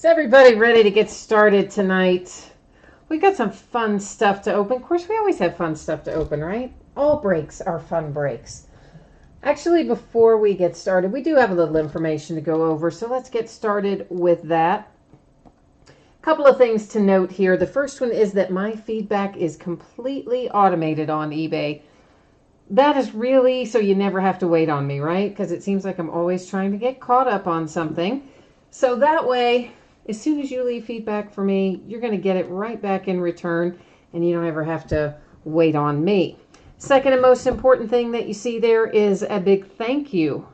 Is everybody ready to get started tonight? We got some fun stuff to open. Of course, we always have fun stuff to open, right? All breaks are fun breaks. Actually, before we get started, we do have a little information to go over, so let's get started with that. A couple of things to note here. The first one is that my feedback is completely automated on eBay. That is really so you never have to wait on me, right? Because it seems like I'm always trying to get caught up on something. So that way, as soon as you leave feedback for me, you're going to get it right back in return, and you don't ever have to wait on me. Second and most important thing that you see there is a big thank you.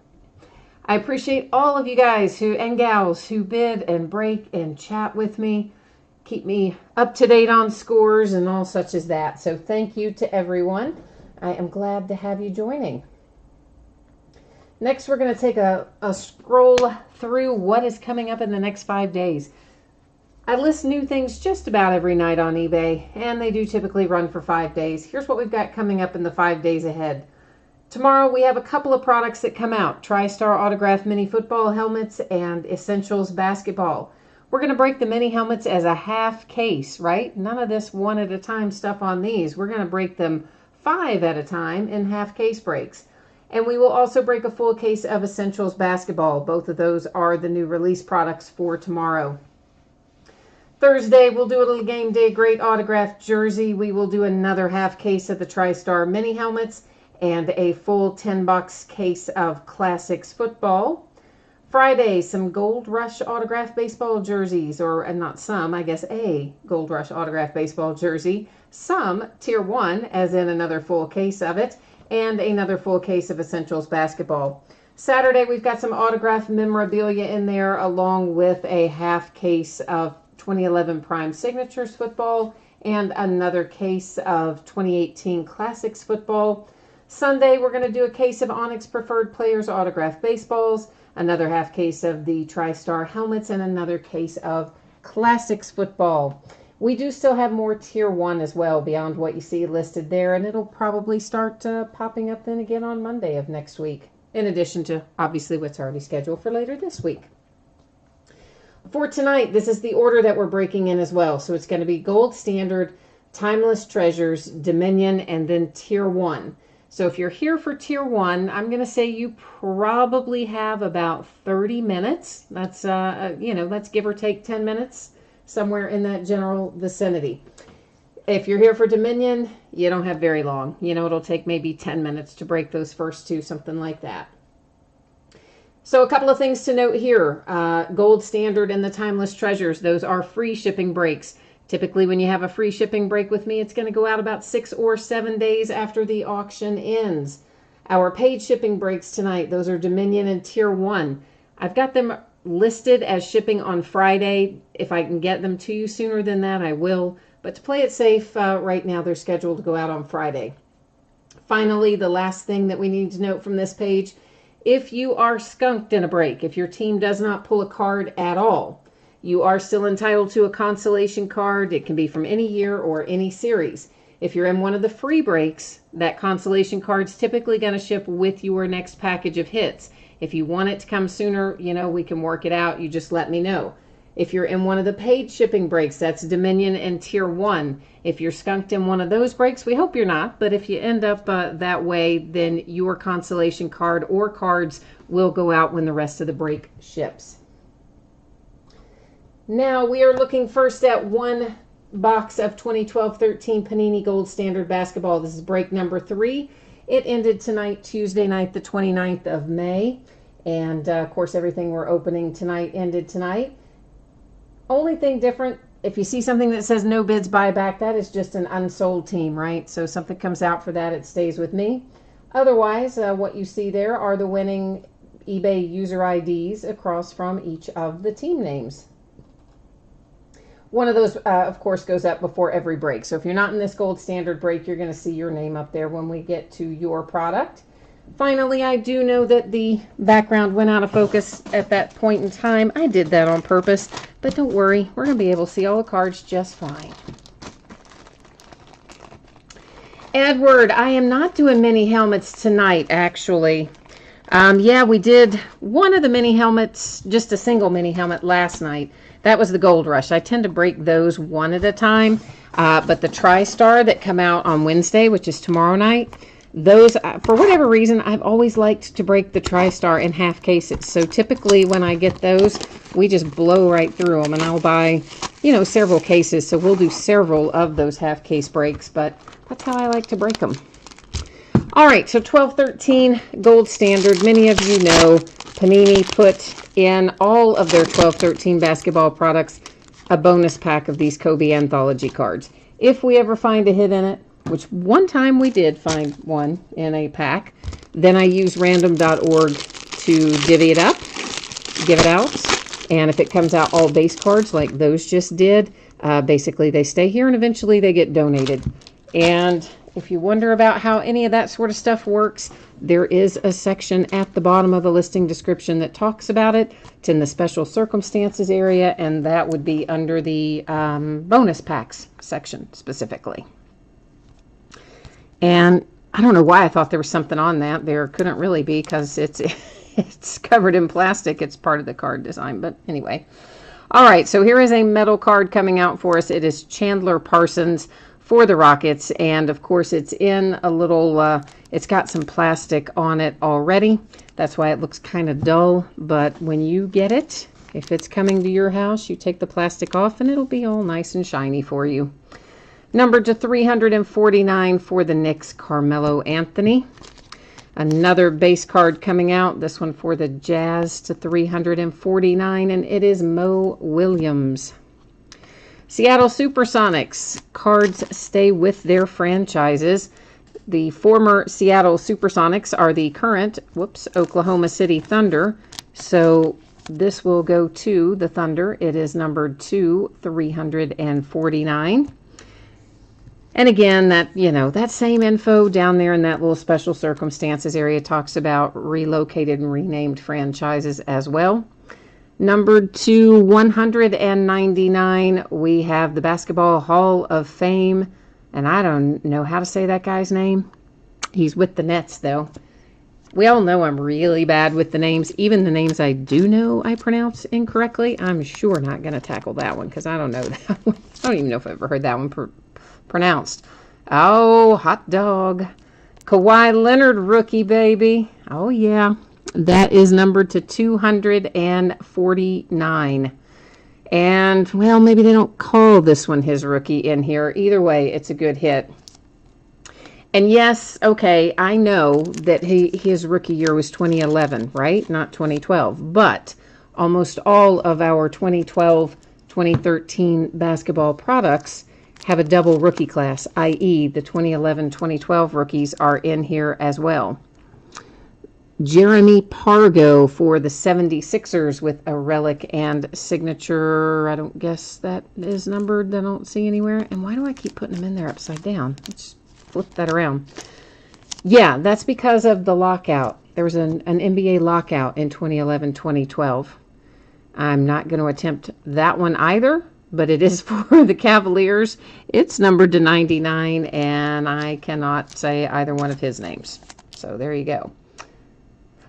I appreciate all of you guys and gals who bid and break and chat with me, keep me up to date on scores and all such as that. So thank you to everyone. I am glad to have you joining. Next, we're going to take a scroll through what is coming up in the next 5 days. I list new things just about every night on eBay, and they do typically run for 5 days. Here's what we've got coming up in the 5 days ahead. Tomorrow, we have a couple of products that come out. TriStar Autograph Mini Football Helmets and Essentials Basketball. We're going to break the mini helmets as a half case, right? None of this one at a time stuff on these. We're going to break them 5 at a time in half case breaks. And we will also break a full case of Essentials Basketball. Both of those are the new release products for tomorrow. Thursday, we'll do a little game day great autographed jersey. We will do another half case of the TriStar mini helmets and a full 10-box case of Classics football. Friday, some Gold Rush autographed baseball jerseys, or not some, I guess a Gold Rush autographed baseball jersey. Some Tier 1, as in another full case of it, and another full case of Essentials Basketball. Saturday, we've got some autographed memorabilia in there, along with a half case of 2011 Prime Signatures football and another case of 2018 Classics football. Sunday, we're going to do a case of Onyx Preferred Players autographed baseballs, another half case of the TriStar helmets, and another case of Classics football. We do still have more Tier 1 as well beyond what you see listed there, and it'll probably start popping up then again on Monday of next week, in addition to obviously what's already scheduled for later this week. For tonight, this is the order that we're breaking in as well. So it's going to be Gold Standard, Timeless Treasures, Dominion, and then Tier 1. So if you're here for Tier 1, I'm going to say you probably have about 30 minutes. That's, let's give or take 10 minutes, somewhere in that general vicinity. If you're here for Dominion, you don't have very long. It'll take maybe 10 minutes to break those first two, something like that. So a couple of things to note here. Gold Standard and the Timeless Treasures, those are free shipping breaks. Typically, when you have a free shipping break with me, it's going to go out about 6 or 7 days after the auction ends. Our paid shipping breaks tonight, those are Dominion and Tier 1. I've got them listed as shipping on Friday. If I can get them to you sooner than that, I will. But to play it safe, right now they're scheduled to go out on Friday. Finally, the last thing that we need to note from this page, if you are skunked in a break, if your team does not pull a card at all, you are still entitled to a consolation card. It can be from any year or any series. If you're in one of the free breaks, that consolation card's typically going to ship with your next package of hits. If you want it to come sooner, we can work it out. You just let me know. If you're in one of the paid shipping breaks, that's Dominion and Tier 1. If you're skunked in one of those breaks, we hope you're not, but if you end up that way, then your consolation card or cards will go out when the rest of the break ships. Now, we are looking first at one box of 2012-13 Panini Gold Standard Basketball. This is break number 3. It ended tonight, Tuesday night, the 29th of May. And, of course, everything we're opening tonight ended tonight. Only thing different, if you see something that says no bids buyback, that is just an unsold team, right? So something comes out for that, it stays with me. Otherwise, what you see there are the winning eBay user IDs across from each of the team names. One of those, of course, goes up before every break. So if you're not in this Gold Standard break, you're going to see your name up there when we get to your product. Finally, I do know that the background went out of focus at that point in time. I did that on purpose, but don't worry. We're going to be able to see all the cards just fine. Edward, I am not doing mini helmets tonight, actually. Yeah, we did one of the mini helmets, just a single mini helmet last night. That was the Gold Rush. I tend to break those one at a time. But the TriStar that come out on Wednesday, which is tomorrow night, those, for whatever reason, I've always liked to break the TriStar in half cases. So typically when I get those, we just blow right through them. And I'll buy, several cases. So we'll do several of those half case breaks. But that's how I like to break them. All right, so 12-13 Gold Standard. Many of you know Panini put in all of their 12-13 basketball products a bonus pack of these Kobe Anthology cards. If we ever find a hit in it, which one time we did find one in a pack, then I use random.org to divvy it up, give it out, and if it comes out all base cards like those just did, basically they stay here and eventually they get donated. And if you wonder about how any of that sort of stuff works, there is a section at the bottom of the listing description that talks about it. It's in the special circumstances area, and that would be under the bonus packs section specifically. And I don't know why I thought there was something on that. There couldn't really be because it's covered in plastic. It's part of the card design, but anyway. All right, so here is a metal card coming out for us. It is Chandler Parsons for the Rockets, and of course it's in a little, it's got some plastic on it already. That's why it looks kind of dull, but when you get it, if it's coming to your house, you take the plastic off and it'll be all nice and shiny for you. Numbered to 349 for the Knicks, Carmelo Anthony. Another base card coming out, this one for the Jazz to 349, and it is Mo Williams. Seattle Supersonics. Cards stay with their franchises. The former Seattle Supersonics are the current, Oklahoma City Thunder. So this will go to the Thunder. It is numbered to 349. And again, that same info down there in that little special circumstances area talks about relocated and renamed franchises as well. Numbered to 199, we have the Basketball Hall of Fame, and I don't know how to say that guy's name. He's with the Nets, though. We all know I'm really bad with the names. Even the names I do know I pronounce incorrectly, I'm sure not going to tackle that one because I don't know that one. I don't even know if I've ever heard that one pronounced. Oh, hot dog. Kawhi Leonard rookie, baby. Oh, yeah. That is numbered to 249. And, well, maybe they don't call this one his rookie in here. Either way, it's a good hit. And yes, okay, I know that his rookie year was 2011, right? Not 2012. But almost all of our 2012-2013 basketball products have a double rookie class, i.e. the 2011-2012 rookies are in here as well. Jeremy Pargo for the 76ers with a relic and signature. I don't guess that is numbered. I don't see anywhere. And why do I keep putting them in there upside down? Let's flip that around. Yeah, that's because of the lockout. There was an NBA lockout in 2011-2012. I'm not going to attempt that one either, but it is for the Cavaliers. It's numbered to 99, and I cannot say either one of his names. So there you go.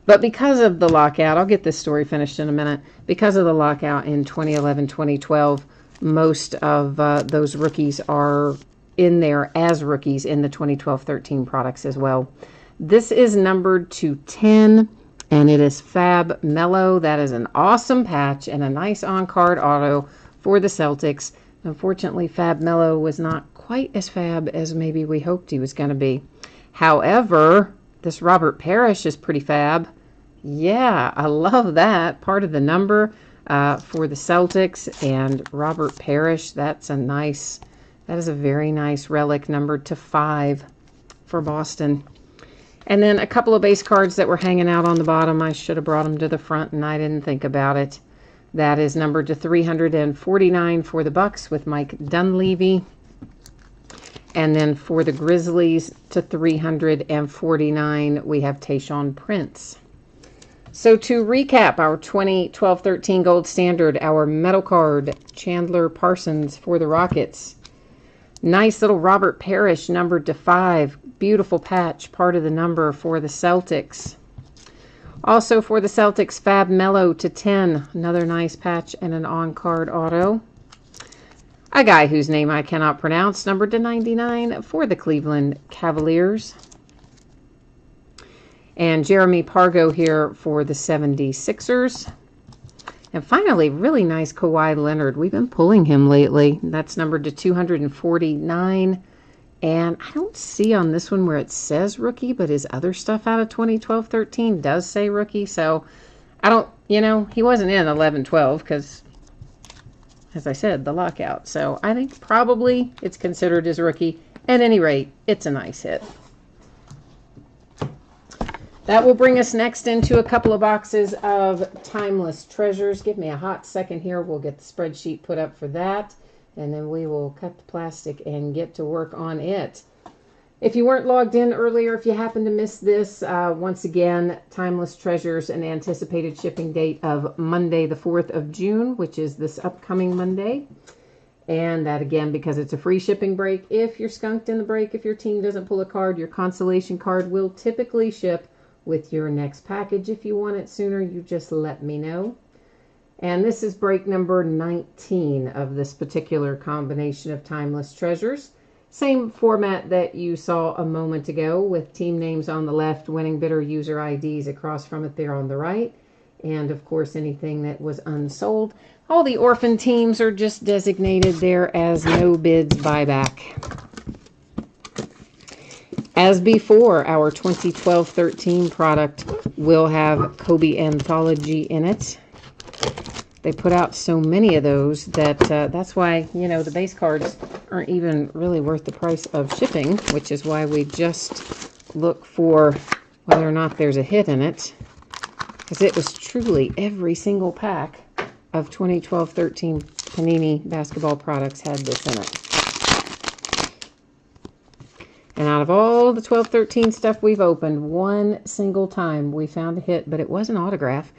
But because of the lockout, I'll get this story finished in a minute. Because of the lockout in 2011-2012, most of those rookies are in there as rookies in the 2012-13 products as well. This is numbered to 10, and it is Fab Melo. That is an awesome patch and a nice on-card auto for the Celtics. Unfortunately, Fab Melo was not quite as fab as maybe we hoped he was going to be. However, this Robert Parrish is pretty fab. Yeah, I love that. Part of the number for the Celtics, and Robert Parrish, that is a very nice relic, numbered to 5 for Boston. And then a couple of base cards that were hanging out on the bottom. I should have brought them to the front, and I didn't think about it. That is numbered to 349 for the Bucks with Mike Dunleavy. And then for the Grizzlies to 349, we have Tayshaun Prince. So to recap our 2012-13 Gold Standard, our metal card, Chandler Parsons for the Rockets. Nice little Robert Parrish, numbered to 5. Beautiful patch, part of the number for the Celtics. Also for the Celtics, Fab Mello /10. Another nice patch and an on-card auto. A guy whose name I cannot pronounce, numbered /99 for the Cleveland Cavaliers. And Jeremy Pargo here for the 76ers. And finally, really nice Kawhi Leonard. We've been pulling him lately. That's numbered /249. And I don't see on this one where it says rookie, but his other stuff out of 2012-13 does say rookie. So I don't, he wasn't in 11-12 because, as I said, the lockout. So I think probably it's considered as rookie. At any rate, it's a nice hit. That will bring us next into a couple of boxes of Timeless Treasures. Give me a hot second here. We'll get the spreadsheet put up for that. And then we will cut the plastic and get to work on it. If you weren't logged in earlier, if you happen to miss this, once again, Timeless Treasures, an anticipated shipping date of Monday, the 4th of June, which is this upcoming Monday. And that, again, because it's a free shipping break. If you're skunked in the break, if your team doesn't pull a card, your consolation card will typically ship with your next package. If you want it sooner, you just let me know. And this is break number 19 of this particular combination of Timeless Treasures. Same format that you saw a moment ago, with team names on the left, winning bidder user IDs across from it there on the right. And of course, anything that was unsold. All the orphan teams are just designated there as no bids buyback. As before, our 2012-13 product will have Kobe Anthology in it. They put out so many of those that that's why, the base cards aren't even really worth the price of shipping, which is why we just look for whether or not there's a hit in it. Because it was truly every single pack of 2012-13 Panini basketball products had this in it. And out of all the 12-13 stuff we've opened, one single time we found a hit, but it was an autograph.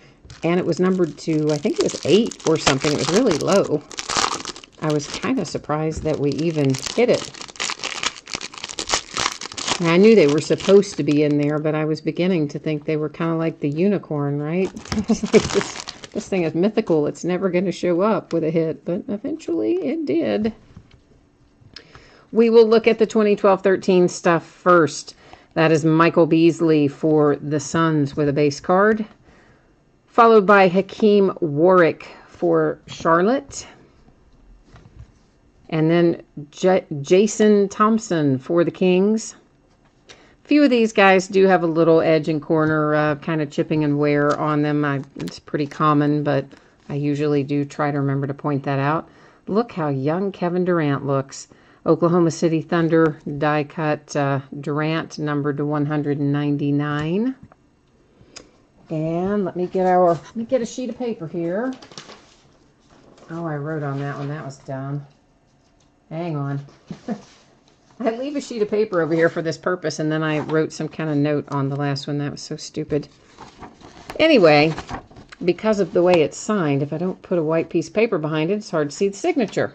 And it was numbered to, I think it was 8 or something. It was really low. I was kind of surprised that we even hit it. And I knew they were supposed to be in there, but I was beginning to think they were kind of like the unicorn, right? This thing is mythical. It's never going to show up with a hit, but eventually it did. We will look at the 2012-13 stuff first. That is Michael Beasley for the Suns with a base card. Followed by Hakeem Warwick for Charlotte. And then Jason Thompson for the Kings. A few of these guys do have a little edge and corner kind of chipping and wear on them. It's pretty common, but I usually do try to remember to point that out. Look how young Kevin Durant looks. Oklahoma City Thunder die cut Durant, numbered /199. And let me get a sheet of paper here. Oh, I wrote on that one. That was dumb. Hang on. I leave a sheet of paper over here for this purpose, and then I wrote some kind of note on the last one. That was so stupid. Anyway, because of the way it's signed, if I don't put a white piece of paper behind it, it's hard to see the signature.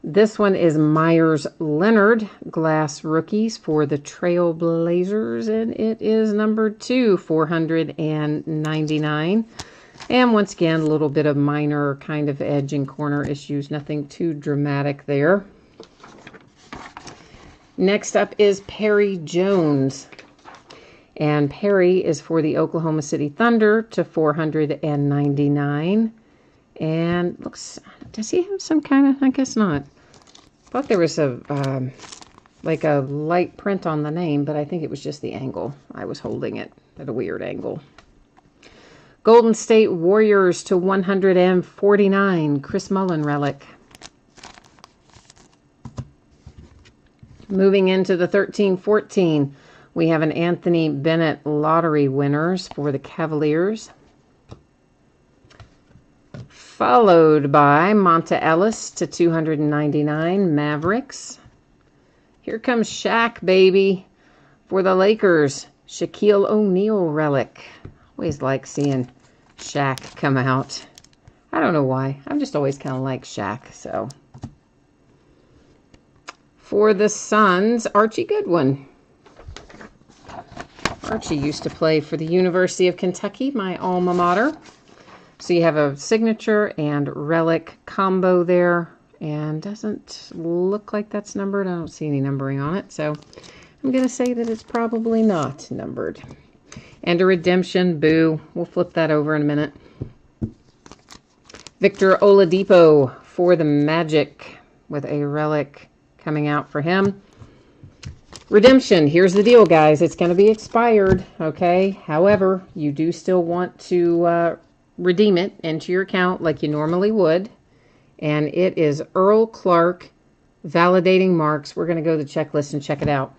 This one is Myers Leonard, glass rookies for the Trail Blazers, and it is numbered /499. And once again, a little bit of minor kind of edge and corner issues, nothing too dramatic there. Next up is Perry Jones. And Perry is for the Oklahoma City Thunder /499. And looks, does he have some kind of, I guess not. I thought there was a, like a light print on the name, but I think it was just the angle. I was holding it at a weird angle. Golden State Warriors /149, Chris Mullin relic. Moving into the 13-14, we have an Anthony Bennett lottery winners for the Cavaliers. Followed by Monta Ellis /299, Mavericks. Here comes Shaq, baby, for the Lakers. Shaquille O'Neal relic. Always like seeing Shaq come out. I don't know why. I've just always kind of liked Shaq, so. For the Suns, Archie Goodwin. Archie used to play for the University of Kentucky, my alma mater. So you have a signature and relic combo there, and doesn't look like that's numbered. I don't see any numbering on it, so I'm going to say that it's probably not numbered. And a redemption, boo. We'll flip that over in a minute. Victor Oladipo for the Magic with a relic coming out for him. Redemption, here's the deal, guys. It's going to be expired, okay? However, you do still want to redeem it into your account like you normally would. And it is Earl Clark validating marks. We're going to go to the checklist and check it out.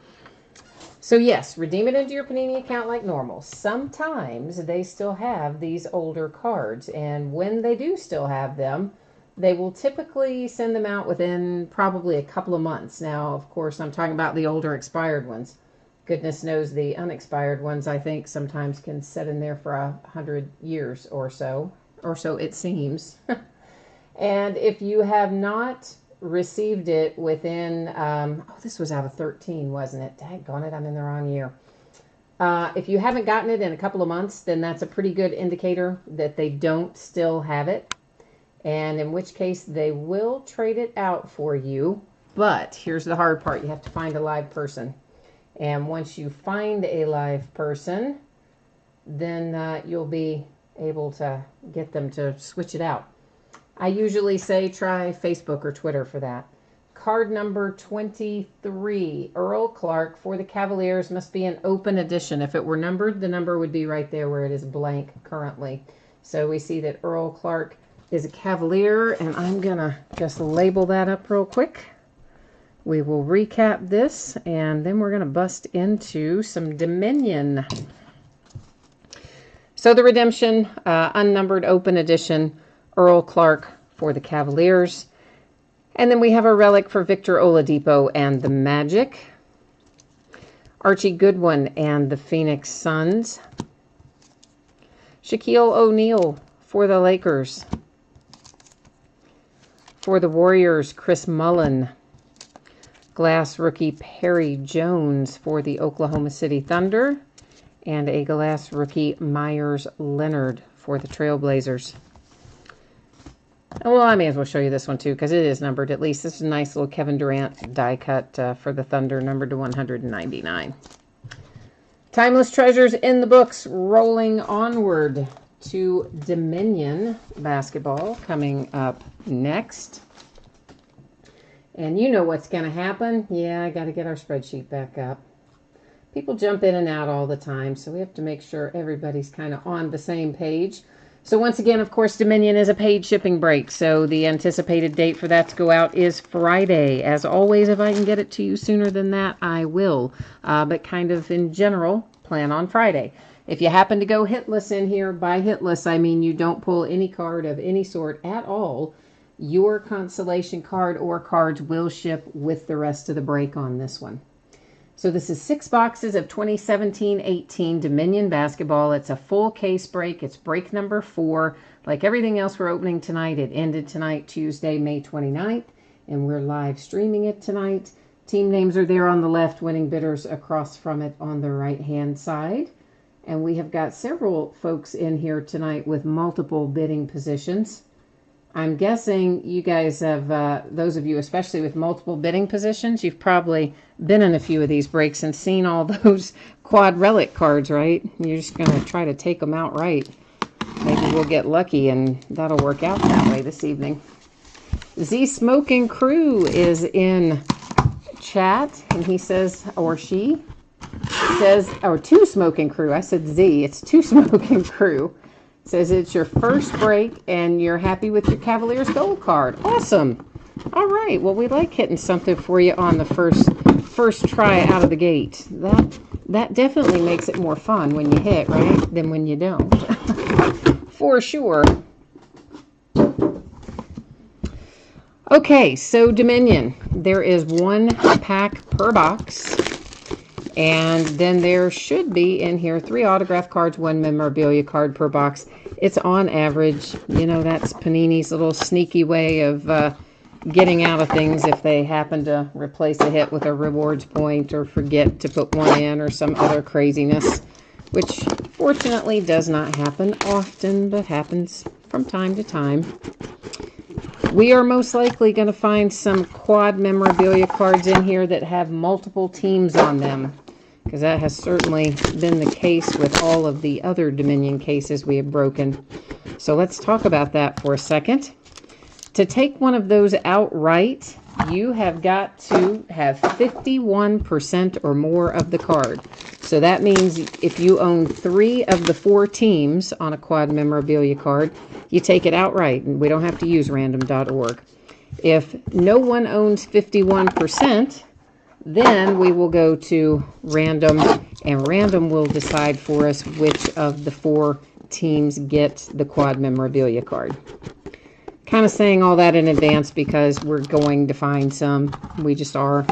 So yes, redeem it into your Panini account like normal. Sometimes they still have these older cards, and when they do still have them, they will typically send them out within probably a couple of months. Now, of course, I'm talking about the older expired ones. Goodness knows the unexpired ones, I think, sometimes can sit in there for 100 years or so it seems. And if you have not received it within, this was out of 13, wasn't it? Daggone it, I'm in the wrong year. If you haven't gotten it in a couple of months, then that's a pretty good indicator that they don't still have it. And in which case, they will trade it out for you. But here's the hard part. You have to find a live person. And once you find a live person, then you'll be able to get them to switch it out. I usually say try Facebook or Twitter for that. Card number 23, Earl Clark for the Cavaliers, must be an open edition. If it were numbered, the number would be right there where it is blank currently. So we see that Earl Clark is a Cavalier, and I'm going to just label that up real quick. We will recap this, and then we're going to bust into some Dominion. So the redemption, unnumbered open edition, Earl Clark for the Cavaliers. And then we have a relic for Victor Oladipo and the Magic. Archie Goodwin and the Phoenix Suns. Shaquille O'Neal for the Lakers. For the Warriors, Chris Mullin. Glass rookie Perry Jones for the Oklahoma City Thunder. And a glass rookie Myers Leonard for the Trailblazers. Well, I may as well show you this one too, because it is numbered at least. This is a nice little Kevin Durant die cut for the Thunder, numbered to 199. Timeless Treasures in the books, rolling onward to Dominion basketball coming up next. And you know what's going to happen. Yeah, I got to get our spreadsheet back up. People jump in and out all the time, so we have to make sure everybody's kind of on the same page. So once again, of course, Dominion is a paid shipping break, so the anticipated date for that to go out is Friday. As always, if I can get it to you sooner than that, I will. But kind of in general, plan on Friday. If you happen to go hitless in here, by hitless, I mean you don't pull any card of any sort at all, your consolation card or cards will ship with the rest of the break on this one. So this is 6 boxes of 2017-18 Dominion basketball. It's a full case break. It's break number 4. Like everything else we're opening tonight, it ended tonight, Tuesday, May 29th, and we're live streaming it tonight. Team names are there on the left, winning bidders across from it on the right-hand side. And we have got several folks in here tonight with multiple bidding positions. I'm guessing you guys have, those of you especially with multiple bidding positions, you've probably been in a few of these breaks and seen all those quad relic cards, right? You're just going to try to take them out right. Maybe we'll get lucky and that'll work out that way this evening. Z Smoking Crew is in chat, and he says, or she says, or Two Smoking Crew. I said Z, it's Two Smoking Crew. Says it's your first break and you're happy with your Cavaliers gold card. Awesome. All right. Well, we like hitting something for you on the first try out of the gate. That definitely makes it more fun when you hit, right, than when you don't. For sure. Okay, so Dominion. There is 1 pack per box. And then there should be in here 3 autograph cards, 1 memorabilia card per box. It's on average. You know, that's Panini's little sneaky way of getting out of things if they happen to replace a hit with a rewards point or forget to put one in or some other craziness. which fortunately does not happen often, but happens from time to time. We are most likely going to find some quad memorabilia cards in here that have multiple teams on them, because that has certainly been the case with all of the other Dominion cases we have broken. So let's talk about that for a second. To take one of those outright, you have got to have 51% or more of the card. So that means if you own 3 of the 4 teams on a quad memorabilia card, you take it outright, and we don't have to use random.org. If no one owns 51%, then we will go to random, and random will decide for us which of the 4 teams get the quad memorabilia card. Kind of saying all that in advance because we're going to find some. We just are.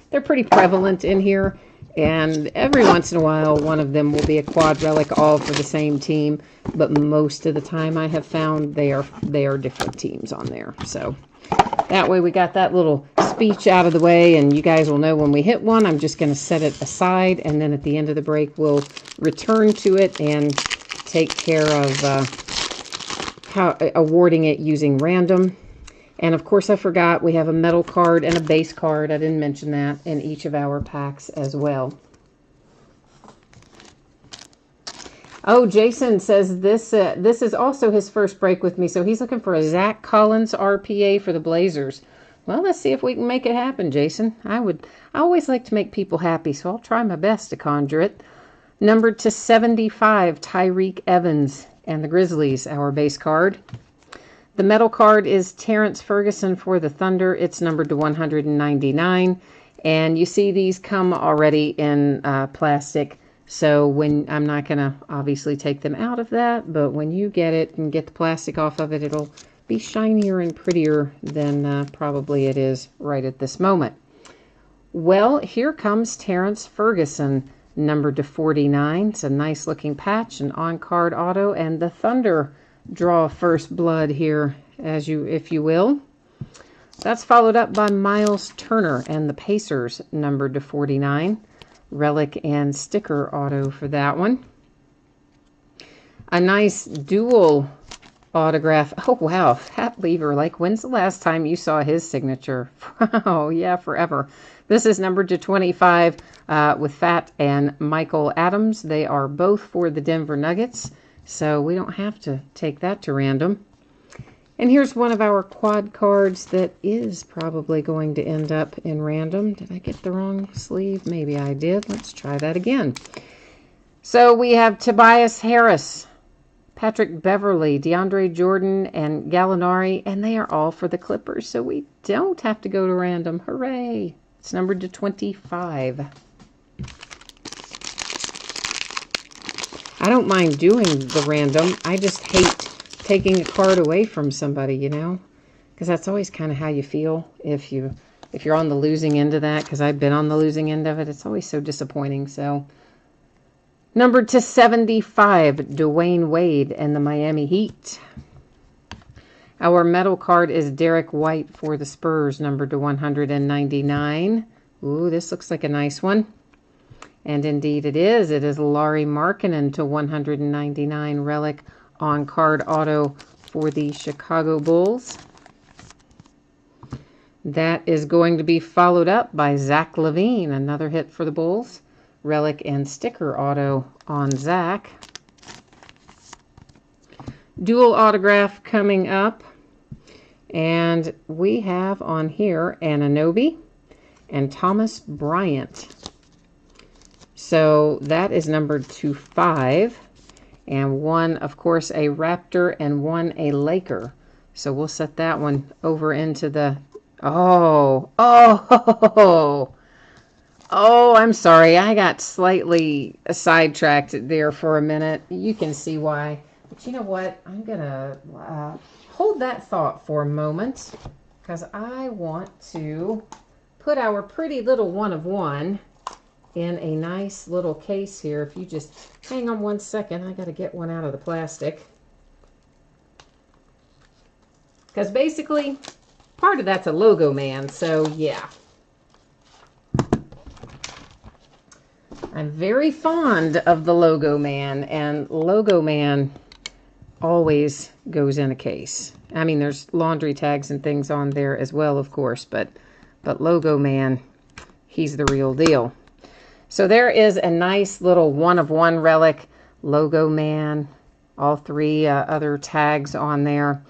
They're pretty prevalent in here, and every once in a while one of them will be a quad relic, all for the same team, but most of the time I have found they are different teams on there. So that way we got that little speech out of the way, and you guys will know when we hit one. I'm just going to set it aside, and then at the end of the break we'll return to it and take care of awarding it using random. And of course I forgot, we have a metal card and a base card. I didn't mention that in each of our packs as well. Oh, Jason says this is also his first break with me, so he's looking for a Zach Collins RPA for the Blazers. Well, let's see if we can make it happen, Jason. I always like to make people happy, so I'll try my best to conjure it. Numbered to 75, Tyreek Evans and the Grizzlies, our base card. The metal card is Terrence Ferguson for the Thunder. It's numbered to 199. And you see these come already in plastic. So when I'm not going to obviously take them out of that, but when you get it and get the plastic off of it, it'll be shinier and prettier than probably it is right at this moment. Well, here comes Terrence Ferguson, numbered to 49. It's a nice looking patch, an on-card auto, and the Thunder draw first blood here, if you will. That's followed up by Miles Turner and the Pacers, numbered to 49. Relic and sticker auto for that one. A nice dual autograph. Oh wow, Pat Lever, like when's the last time you saw his signature? Oh yeah, forever. This is numbered to 25 with Fat and Michael Adams. They are both for the Denver Nuggets, so we don't have to take that to random. And here's one of our quad cards that is probably going to end up in random. Did I get the wrong sleeve? Maybe I did. Let's try that again. So we have Tobias Harris, Patrick Beverly, DeAndre Jordan, and Gallinari, and they are all for the Clippers, so we don't have to go to random. Hooray! It's numbered to 25. I don't mind doing the random. I just hate taking a card away from somebody, you know, because that's always kind of how you feel if you're on the losing end of that, because I've been on the losing end of it. It's always so disappointing. So numbered to 75, Dwayne Wade and the Miami Heat. Our metal card is Derek White for the Spurs, numbered to 199. Ooh, this looks like a nice one. And indeed it is. It is Lauri Markkanen to 199 relic on card auto for the Chicago Bulls. That is going to be followed up by Zach LaVine, another hit for the Bulls. Relic and sticker auto on Zach. Dual autograph coming up. And we have on here Anunoby and Thomas Bryant. So that is numbered to 5. And one, of course, a Raptor and one a Laker. So we'll set that one over into the... Oh, I'm sorry. I got slightly sidetracked there for a minute. You can see why. But you know what? I'm going to hold that thought for a moment, because I want to put our pretty little one of one in a nice little case here. If you just hang on one second, I got to get one out of the plastic. Because basically, part of that's a logo man, so yeah. I'm very fond of the Logo Man, and Logo Man always goes in a case. I mean, there's laundry tags and things on there as well, of course, but Logo Man, he's the real deal. So there is a nice little one-of-one relic, Logo Man, all three other tags on there.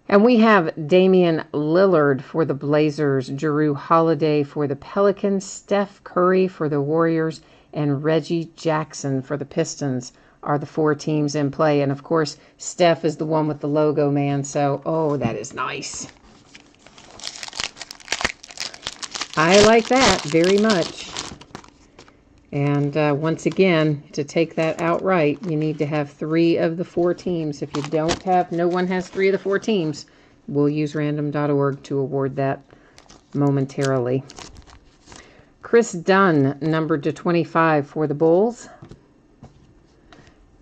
And we have Damian Lillard for the Blazers, Jrue Holiday for the Pelicans, Steph Curry for the Warriors, and Reggie Jackson for the Pistons are the 4 teams in play. And of course, Steph is the one with the Logo Man. So, oh, that is nice. I like that very much. And once again, to take that outright, you need to have 3 of the 4 teams. If you don't have, no one has 3 of the 4 teams, we'll use random.org to award that momentarily. Chris Dunn, numbered to 25 for the Bulls.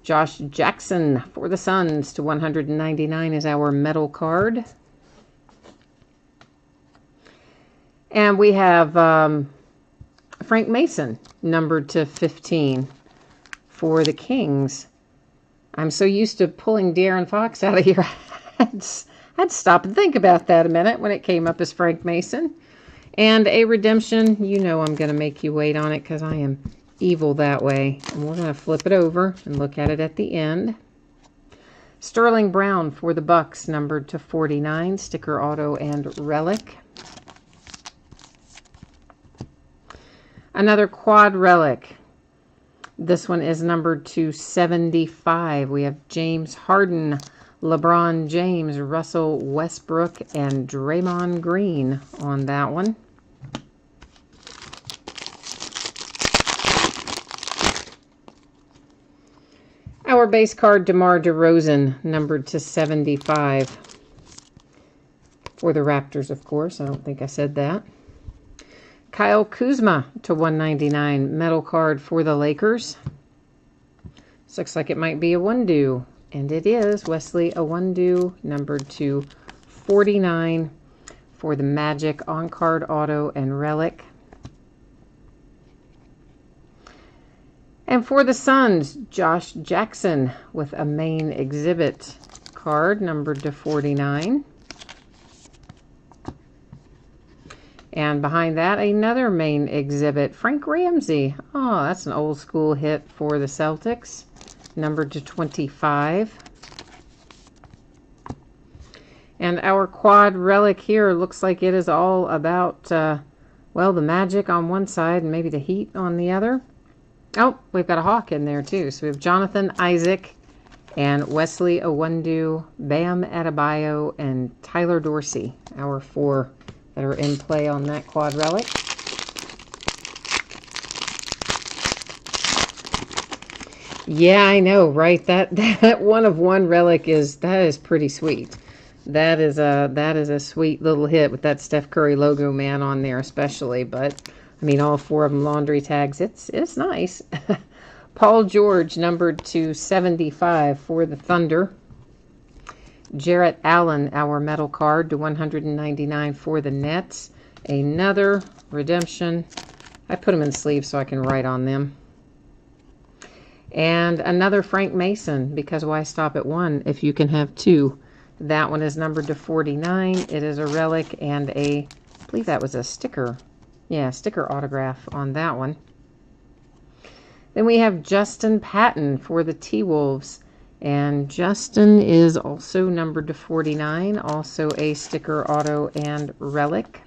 Josh Jackson for the Suns to 199 is our metal card. And we have Frank Mason, numbered to 15 for the Kings. I'm so used to pulling De'Aaron Fox out of here. I had to stop and think about that a minute when it came up as Frank Mason. And a redemption, you know I'm going to make you wait on it because I am evil that way. And we're going to flip it over and look at it at the end. Sterling Brown for the Bucks, numbered to 49, sticker auto and relic. Another quad relic. This one is numbered to 75. We have James Harden, LeBron James, Russell Westbrook, and Draymond Green on that one. Our base card, DeMar DeRozan, numbered to 75. For the Raptors, of course. I don't think I said that. Kyle Kuzma to 199, metal card for the Lakers. This looks like it might be a one-do, and it is. Wesley Iwundu, numbered to 49 for the Magic, on-card auto and relic. And for the Suns, Josh Jackson with a main exhibit card, numbered to 49. And behind that, another main exhibit, Frank Ramsey. Oh, that's an old school hit for the Celtics, numbered to 25. And our quad relic here looks like it is all about, well, the Magic on one side and maybe the Heat on the other. Oh, we've got a Hawk in there too. So we have Jonathan Isaac and Wesley Iwundu, Bam Adebayo, and Tyler Dorsey, our 4 that are in play on that quad relic. Yeah, I know, right? That one-of-one relic is pretty sweet. That is a sweet little hit with that Steph Curry Logo Man on there, especially. But I mean, all 4 of them laundry tags. It's nice. Paul George, numbered to 75 for the Thunder. Jarrett Allen, our metal card, to 199 for the Nets. Another redemption. I put them in sleeves so I can write on them. And another Frank Mason, because why stop at 1 if you can have 2? That one is numbered to 49. It is a relic and I believe that was a sticker. Yeah, sticker autograph on that one. Then we have Justin Patton for the T-Wolves. And Justin is also numbered to 49, also a sticker auto and relic.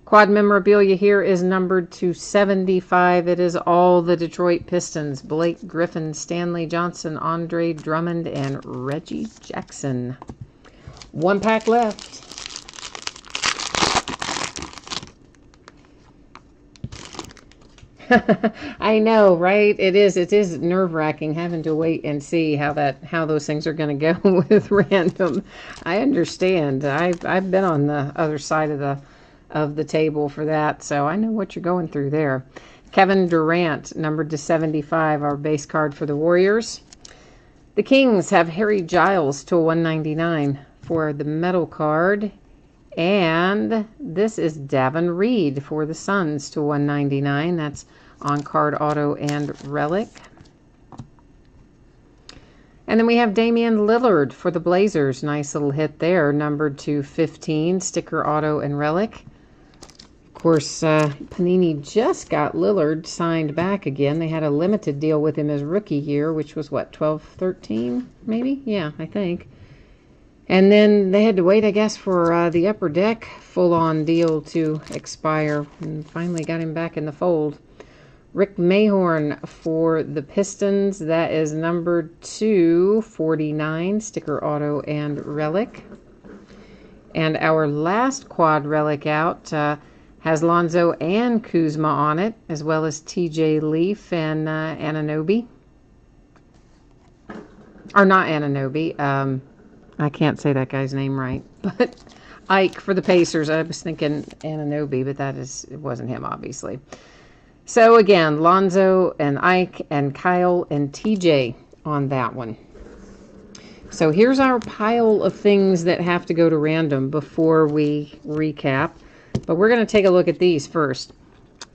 Quad memorabilia here is numbered to 75. It is all the Detroit Pistons. Blake Griffin, Stanley Johnson, Andre Drummond, and Reggie Jackson. 1 pack left. I know, right? It is nerve-wracking having to wait and see how those things are going to go with random. I understand. I've been on the other side of the table for that, so I know what you're going through there. Kevin Durant, numbered to 75, our base card for the Warriors. The Kings have Harry Giles to 199 for the metal card. And this is Davin Reed for the Suns to 199. That's on card, auto, and relic. And then we have Damian Lillard for the Blazers. Nice little hit there, numbered to 15, sticker, auto, and relic. Of course, Panini just got Lillard signed back again. They had a limited deal with him his rookie year, which was what, 12, 13 maybe? Yeah, I think. And then they had to wait, I guess, for the Upper Deck full-on deal to expire, and finally got him back in the fold. Rick Mahorn for the Pistons. That is numbered to 49, sticker, auto, and relic. And our last quad relic out has Lonzo and Kuzma on it, as well as TJ Leaf and Anunoby. Or not Anunoby. I can't say that guy's name right, but Ike for the Pacers. I was thinking Anunoby, but it wasn't him, obviously. So again, Lonzo and Ike and Kyle and TJ on that one. So here's our pile of things that have to go to random before we recap. But we're going to take a look at these first.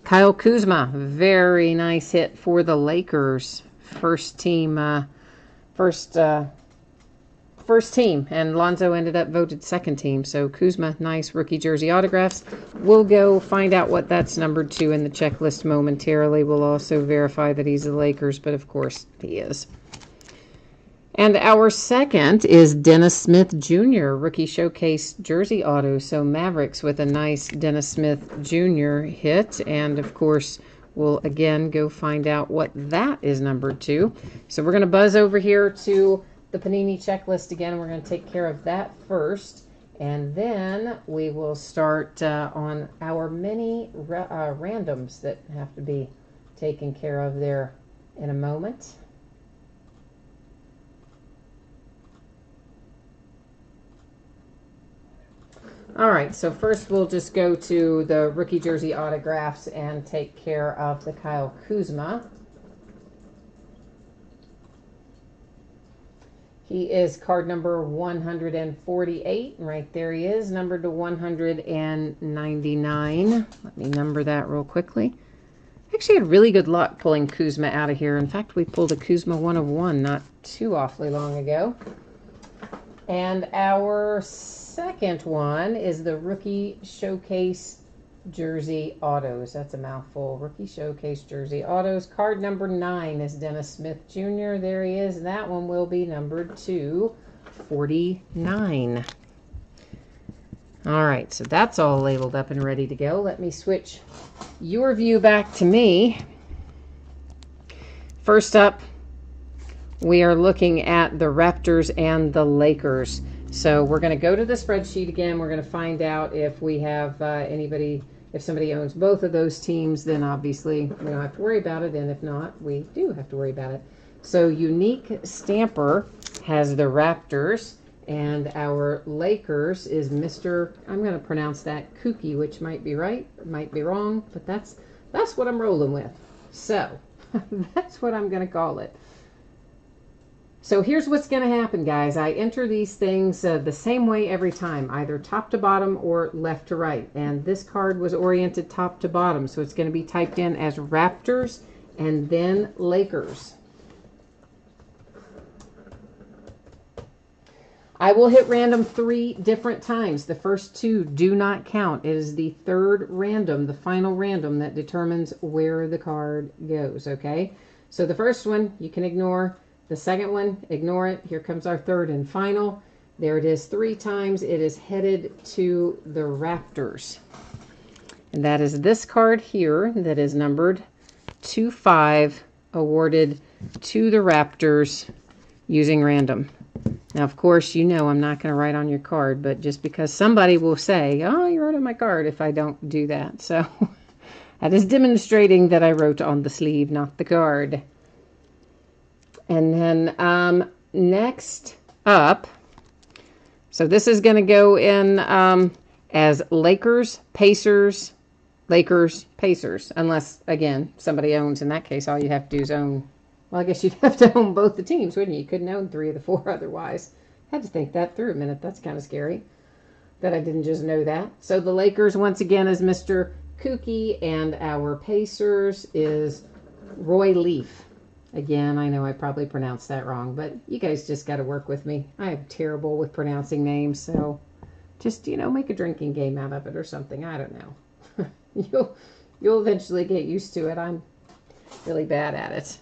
Kyle Kuzma, very nice hit for the Lakers. First team, and Lonzo ended up voted second team. So Kuzma, nice rookie jersey autographs. We'll go find out what that's numbered to in the checklist momentarily. We'll also verify that he's the Lakers, but of course he is. And our second is Dennis Smith Jr., rookie showcase jersey auto. So Mavericks with a nice Dennis Smith Jr. hit. And of course, we'll again go find out what that is numbered to. So we're going to buzz over here to the Panini checklist again. We're going to take care of that first, and then we will start on our mini randoms that have to be taken care of there in a moment. All right, so first we'll just go to the rookie jersey autographs and take care of the Kyle Kuzma. He is card number 148. Right there he is, numbered to 199. Let me number that real quickly. Actually had really good luck pulling Kuzma out of here. In fact, we pulled a Kuzma 1 of 1 not too awfully long ago. And our second one is the rookie showcase jersey autos. That's a mouthful. Rookie showcase jersey autos. Card number 9 is Dennis Smith Jr. There he is. That one will be numbered to 49. All right, so that's all labeled up and ready to go. Let me switch your view back to me. First up, we are looking at the Raptors and the Lakers. So we're going to go to the spreadsheet again. We're going to find out if we have if somebody owns both of those teams, then obviously we don't have to worry about it. And if not, we do have to worry about it. So Unique Stamper has the Raptors, and our Lakers is Mr. I'm going to pronounce that Kooky, which might be right, might be wrong, but that's what I'm rolling with. So that's what I'm going to call it. So here's what's going to happen, guys. I enter these things the same way every time, either top to bottom or left to right. And this card was oriented top to bottom, so it's going to be typed in as Raptors and then Lakers. I will hit random 3 different times. The first 2 do not count. It is the third random, the final random, that determines where the card goes, okay? So the first one you can ignore. The second one, ignore it. Here comes our third and final. There it is 3 times. It is headed to the Raptors. And that is this card here that is numbered 25, awarded to the Raptors using random. Now, of course, you know I'm not going to write on your card, but just because somebody will say, oh, you wrote on my card if I don't do that. So that is demonstrating that I wrote on the sleeve, not the card. And then next up, so this is going to go in as Lakers, Pacers, Lakers, Pacers. Unless, again, somebody owns. In that case, all you have to do is own. Well, I guess you'd have to own both the teams, wouldn't you? You couldn't own 3 of the 4 otherwise. I had to think that through a minute. That's kind of scary. that I didn't just know that. So the Lakers, once again, is Mr. Kooky, and our Pacers is Roy Leaf. Again, I know I probably pronounced that wrong, but you guys just got to work with me. I am terrible with pronouncing names, so just, make a drinking game out of it or something. I don't know. You'll eventually get used to it. I'm really bad at it.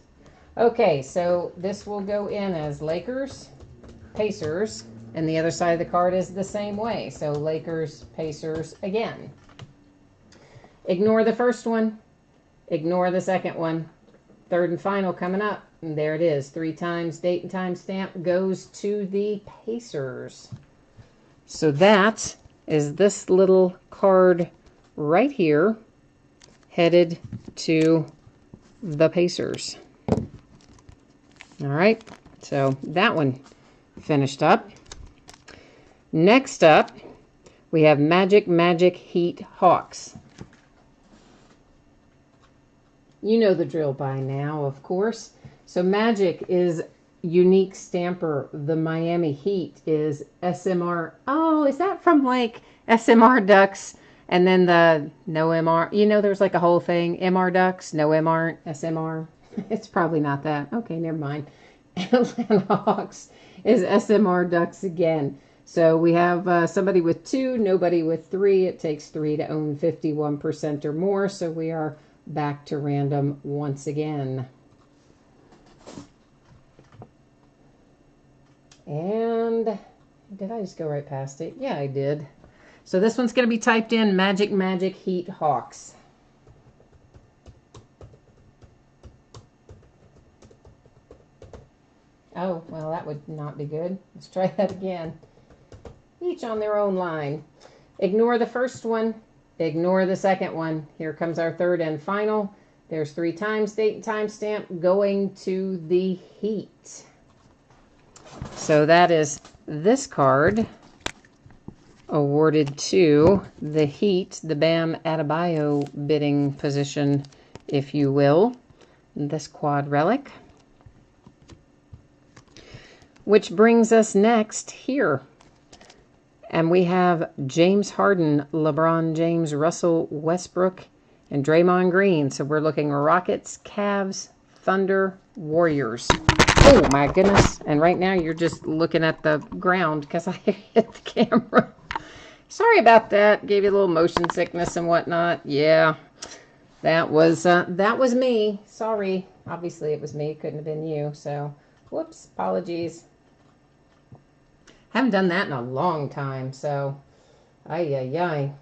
Okay, so this will go in as Lakers, Pacers, and the other side of the card is the same way. So Lakers, Pacers again. Ignore the first one. Ignore the second one. Third and final coming up. And there it is. 3 times date and time stamp goes to the Pacers. So that is this little card right here headed to the Pacers. All right. So that one finished up. Next up, we have Magic Heat Hawks. You know the drill by now, of course. So Magic is unique stamper. The Miami Heat is SMR. Oh, is that from like SMR Ducks? And then the no MR. There's like a whole thing. MR Ducks, no MR, SMR. It's probably not that. Okay, never mind. Atlanta Hawks is SMR Ducks again. So we have somebody with 2, nobody with 3. It takes 3 to own 51% or more. So we are back to random once again. And did I just go right past it? Yeah, I did. So this one's going to be typed in Magic Heat Hawks. Oh, well, that would not be good. Let's try that again. Each on their own line. Ignore the first one. Ignore the second one. Here comes our third and final. There's 3 times date and time stamp going to the Heat. So that is this card awarded to the Heat, the Bam Adebayo bidding position, if you will. This quad relic. Which brings us next here. And we have James Harden, LeBron James, Russell Westbrook, and Draymond Green. So we're looking Rockets, Cavs, Thunder, Warriors. Oh my goodness. And right now you're just looking at the ground because I hit the camera. Sorry about that. Gave you a little motion sickness and whatnot. Yeah, that was me. Sorry. Obviously it was me. Couldn't have been you. So, whoops. Apologies. Haven't done that in a long time, so ay.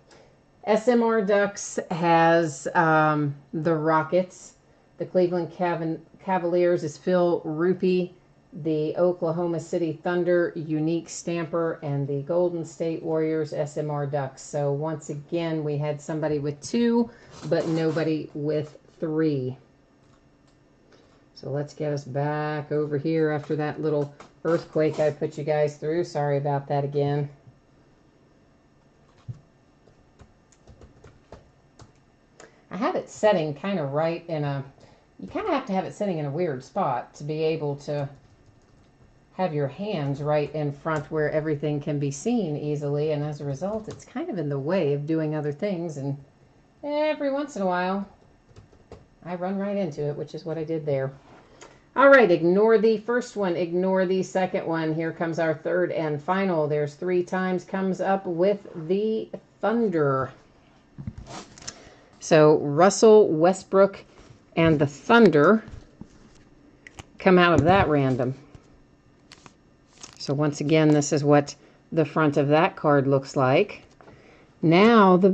SMR Ducks has the Rockets. The Cleveland Cavaliers is Phil Rupee. The Oklahoma City Thunder, Unique Stamper, and the Golden State Warriors, SMR Ducks. So once again, we had somebody with 2, but nobody with 3. So let's get us back over here after that little earthquake I put you guys through. Sorry about that again. I have it setting kind of right in a... You kind of have to have it setting in a weird spot to be able to have your hands right in front where everything can be seen easily. And as a result, it's kind of in the way of doing other things. And every once in a while, I run right into it, which is what I did there. All right, ignore the first one, ignore the second one. Here comes our third and final. There's 3 times comes up with the Thunder. So Russell Westbrook and the Thunder come out of that random. So once again, this is what the front of that card looks like. Now the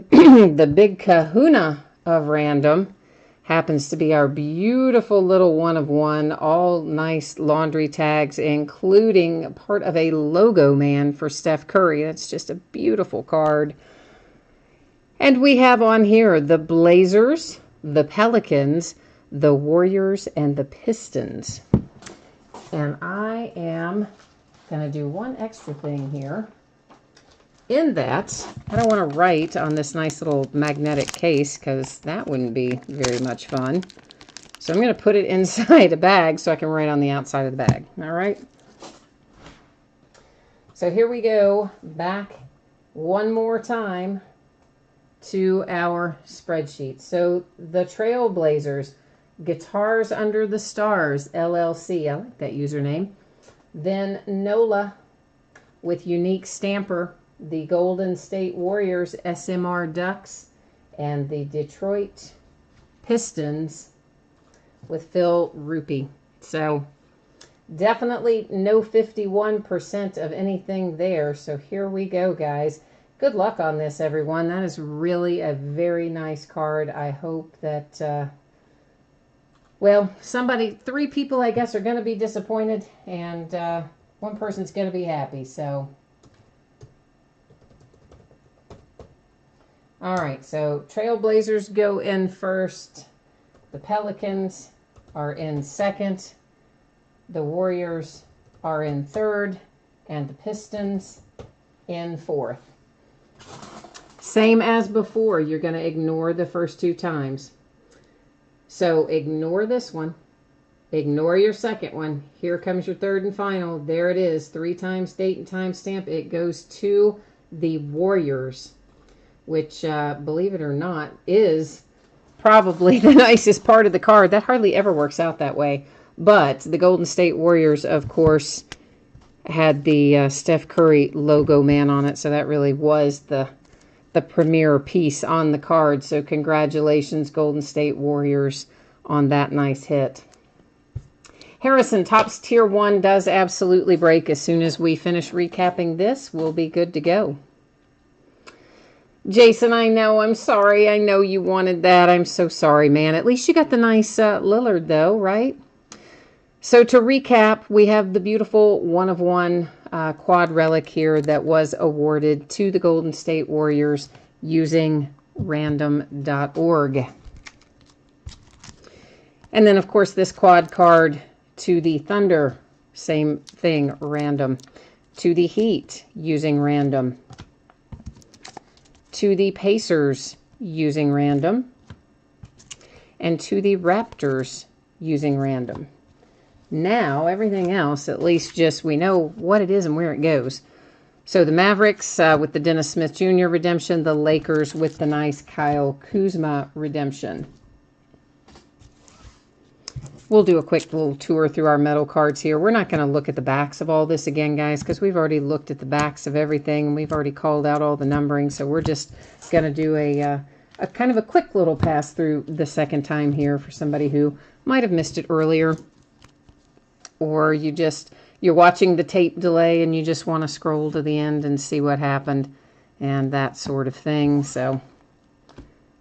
the big kahuna of random happens to be our beautiful little 1 of 1, all nice laundry tags, including part of a logo man for Steph Curry. That's just a beautiful card. And we have on here the Blazers, the Pelicans, the Warriors, and the Pistons. And I am going to do one extra thing here. In that, I don't want to write on this nice little magnetic case because that wouldn't be very much fun. So I'm going to put it inside a bag so I can write on the outside of the bag. All right. So here we go back one more time to our spreadsheet. So the Trailblazers, Guitars Under the Stars, LLC. I like that username. Then NOLA with Unique Stamper, the Golden State Warriors, SMR Ducks, and the Detroit Pistons with Phil Rupee. So definitely no 51% of anything there. So here we go, guys. Good luck on this, everyone. That is really a very nice card. I hope that, well, three people, I guess, are going to be disappointed, and one person's going to be happy. So, all right. So Trailblazers go in first. The Pelicans are in second. The Warriors are in third, and the Pistons in fourth. Same as before, you're going to ignore the first two times. So ignore this one. Ignore your second one. Here comes your third and final. There it is. 3 times date and time stamp. It goes to the Warriors, which, believe it or not, is probably the nicest part of the card. That hardly ever works out that way. But the Golden State Warriors, of course, had the Steph Curry logo man on it. So that really was the premier piece on the card. So congratulations, Golden State Warriors, on that nice hit. Harrison, Topps Tier 1 does absolutely break. As soon as we finish recapping this, we'll be good to go. Jason, I know. I'm sorry. I know you wanted that. I'm so sorry, man. At least you got the nice Lillard, though, right? So to recap, we have the beautiful 1-of-1 quad relic here that was awarded to the Golden State Warriors using random.org. And then, of course, this quad card to the Thunder, same thing, random. To the Heat, using random. To the Pacers, using random. And to the Raptors, using random. Now, everything else, at least just we know what it is and where it goes. So the Mavericks with the Dennis Smith Jr. redemption. The Lakers with the nice Kyle Kuzma redemption. We'll do a quick little tour through our metal cards here. We're not going to look at the backs of all this again, guys, because we've already looked at the backs of everything. And we've already called out all the numbering. So we're just going to do a kind of a quick little pass through the second time here for somebody who might have missed it earlier. Or you're watching the tape delay and you just want to scroll to the end and see what happened and that sort of thing. So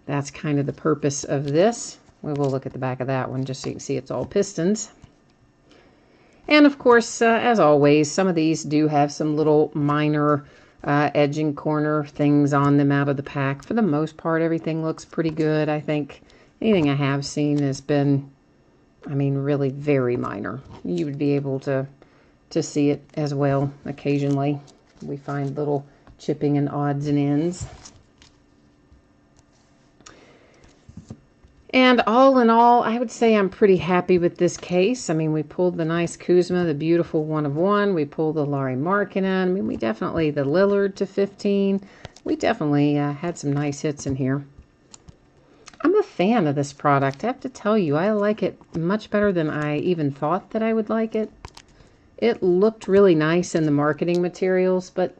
that's kind of the purpose of this. We will look at the back of that one just so you can see it's all Pistons. And of course, as always, some of these do have some little minor edge and corner things on them out of the pack. For the most part, everything looks pretty good. I think anything I have seen has been, I mean, really very minor. You would be able to see it as well occasionally. We find little chipping and odds and ends. And all in all, I would say I'm pretty happy with this case. I mean, we pulled the nice Kuzma, the beautiful 1-of-1. We pulled the Larry Markkinen. I mean, we definitely, the Lillard to 15. We definitely had some nice hits in here. I'm a fan of this product. I have to tell you, I like it much better than I even thought that I would like it. It looked really nice in the marketing materials, but,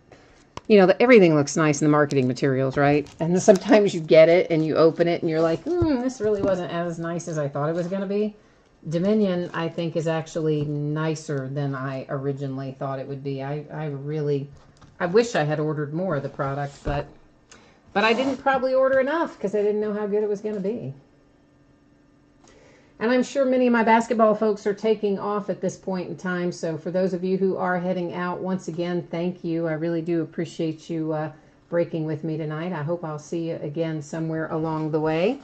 you know, everything looks nice in the marketing materials, right? And sometimes you get it and you open it and you're like, this really wasn't as nice as I thought it was going to be. Dominion, I think, is actually nicer than I originally thought it would be. I wish I had ordered more of the product, but I didn't probably order enough because I didn't know how good it was going to be. And I'm sure many of my basketball folks are taking off at this point in time. So for those of you who are heading out, once again, thank you. I really do appreciate you breaking with me tonight. I hope I'll see you again somewhere along the way.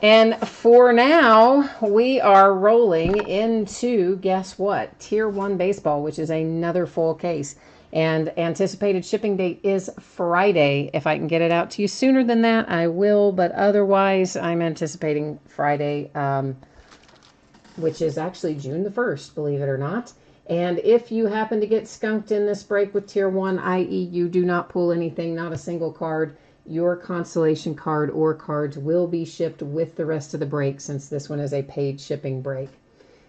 And for now, we are rolling into, guess what? Tier 1 baseball, which is another full case. And anticipated shipping date is Friday. If I can get it out to you sooner than that, I will. But otherwise, I'm anticipating Friday, which is actually June the 1st, believe it or not. And if you happen to get skunked in this break with Tier 1, i.e. you do not pull anything, not a single card, your consolation card or cards will be shipped with the rest of the break, since this one is a paid shipping break.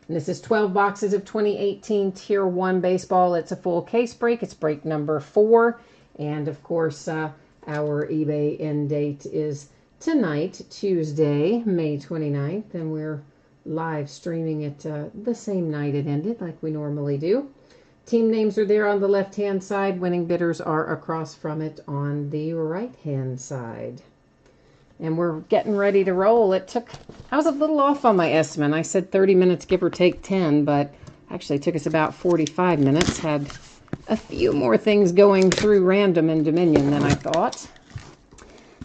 And this is 12 boxes of 2018 Tier 1 baseball. It's a full case break. It's break number 4. And, of course, our eBay end date is tonight, Tuesday, May 29th. And we're live streaming it the same night it ended, like we normally do. Team names are there on the left-hand side. Winning bidders are across from it on the right-hand side. And we're getting ready to roll. I was a little off on my estimate. I said 30 minutes, give or take 10, but actually it took us about 45 minutes. Had a few more things going through random and Dominion than I thought.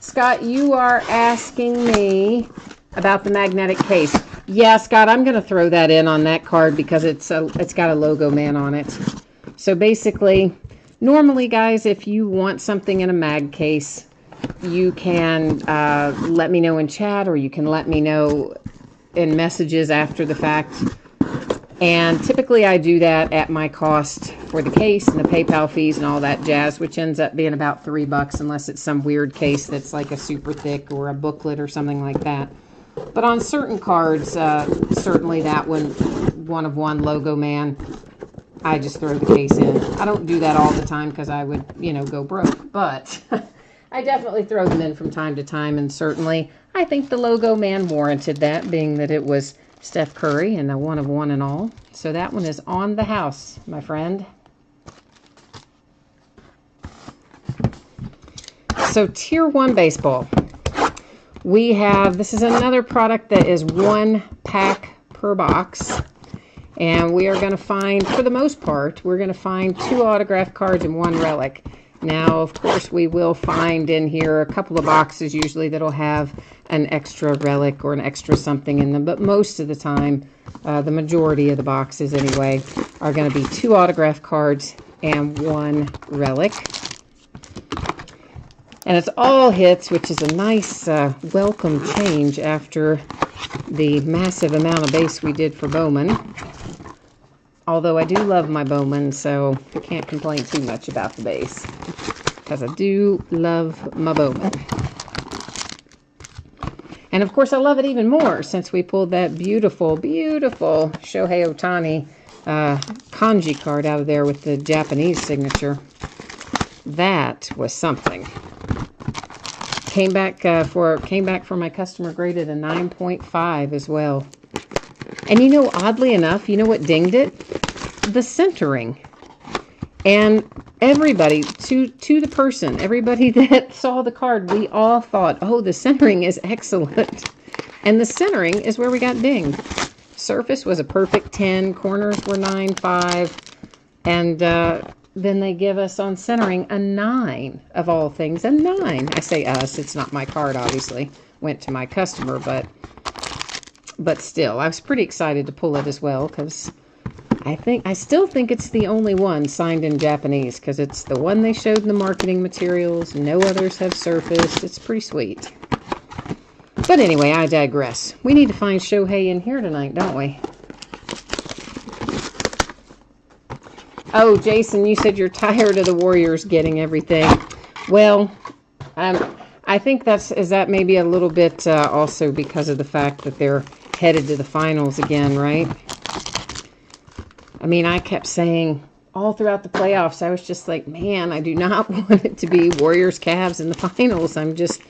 Scott, you are asking me about the magnetic case. Yeah, Scott, I'm going to throw that in on that card because it's got a logo man on it. So basically, normally, guys, if you want something in a mag case, you can let me know in chat, or you can let me know in messages after the fact. And typically I do that at my cost for the case and the PayPal fees and all that jazz, which ends up being about $3 unless it's some weird case that's like a super thick or a booklet or something like that. But on certain cards, certainly that one of one logo man, I just throw the case in. I don't do that all the time because I would, go broke. But I definitely throw them in from time to time. And certainly I think the logo man warranted that, being that it was Steph Curry and a one of one and all. So that one is on the house, my friend. So Tier 1 baseball. This is another product that is 1 pack per box. And we are going to find, for the most part, we're going to find 2 autograph cards and 1 relic. Now, of course, we will find in here a couple of boxes usually that'll have an extra relic or an extra something in them. But most of the time, the majority of the boxes anyway, are going to be 2 autograph cards and 1 relic. And it's all hits, which is a nice welcome change after the massive amount of base we did for Bowman. Although I do love my Bowman, so I can't complain too much about the base, because I do love my Bowman. And of course I love it even more since we pulled that beautiful, beautiful Shohei Ohtani kanji card out of there with the Japanese signature. That was something. Came back for my customer graded a 9.5 as well. And oddly enough, you know what dinged it? The centering. And everybody, to the person, everybody that saw the card, we all thought, oh, the centering is excellent. And the centering is where we got dinged. Surface was a perfect 10, corners were 9.5, and then they give us on centering a 9, of all things, a 9. I say us, it's not my card, obviously. Went to my customer, but still, I was pretty excited to pull it as well, because I still think it's the only one signed in Japanese, because it's the one they showed in the marketing materials. No others have surfaced. It's pretty sweet. But anyway, I digress. We need to find Shohei in here tonight, don't we? Oh, Jason, you said you're tired of the Warriors getting everything. Well, I think that maybe a little bit also because of the fact that they're headed to the finals again, right? I mean, I kept saying all throughout the playoffs, I was just like, man, I do not want it to be Warriors-Cavs in the finals. I'm just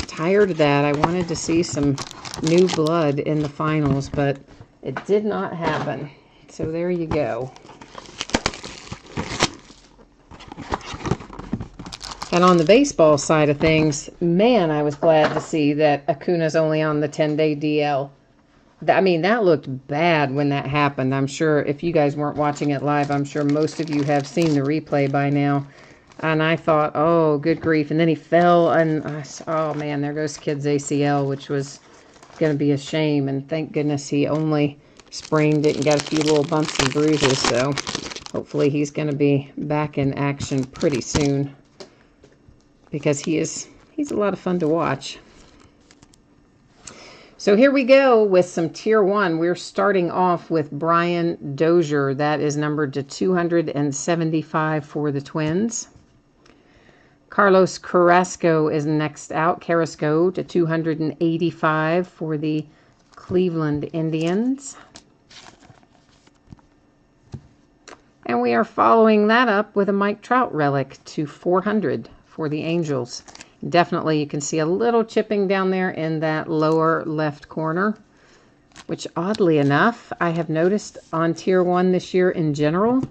tired of that. I wanted to see some new blood in the finals, but it did not happen. So there you go. And on the baseball side of things, man, I was glad to see that Acuna's only on the 10-day DL. I mean, that looked bad when that happened. I'm sure if you guys weren't watching it live, I'm sure most of you have seen the replay by now. And I thought, oh, good grief. And then he fell, and oh, man, there goes kid's ACL, which was going to be a shame. And thank goodness he only sprained it and got a few little bumps and bruises. So hopefully he's going to be back in action pretty soon, because he's a lot of fun to watch. So here we go with some Tier 1. We're starting off with Brian Dozier. That is numbered to 275 for the Twins. Carlos Carrasco is next out. Carrasco to 285 for the Cleveland Indians. And we are following that up with a Mike Trout relic to 400 for the Angels. Definitely you can see a little chipping down there in that lower left corner, which oddly enough, I have noticed on Tier 1 this year in general,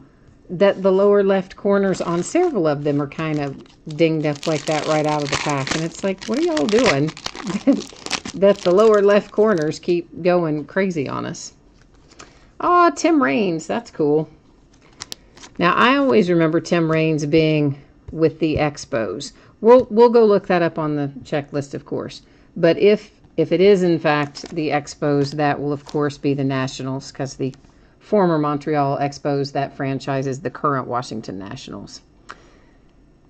that the lower left corners on several of them are kind of dinged up like that right out of the pack. And it's like, what are y'all doing that the lower left corners keep going crazy on us? Oh, Tim Raines, that's cool. Now, I always remember Tim Raines being with the Expos. We'll go look that up on the checklist, of course. But if it is, in fact, the Expos, that will, of course, be the Nationals, because the former Montreal Expos, that franchise is the current Washington Nationals.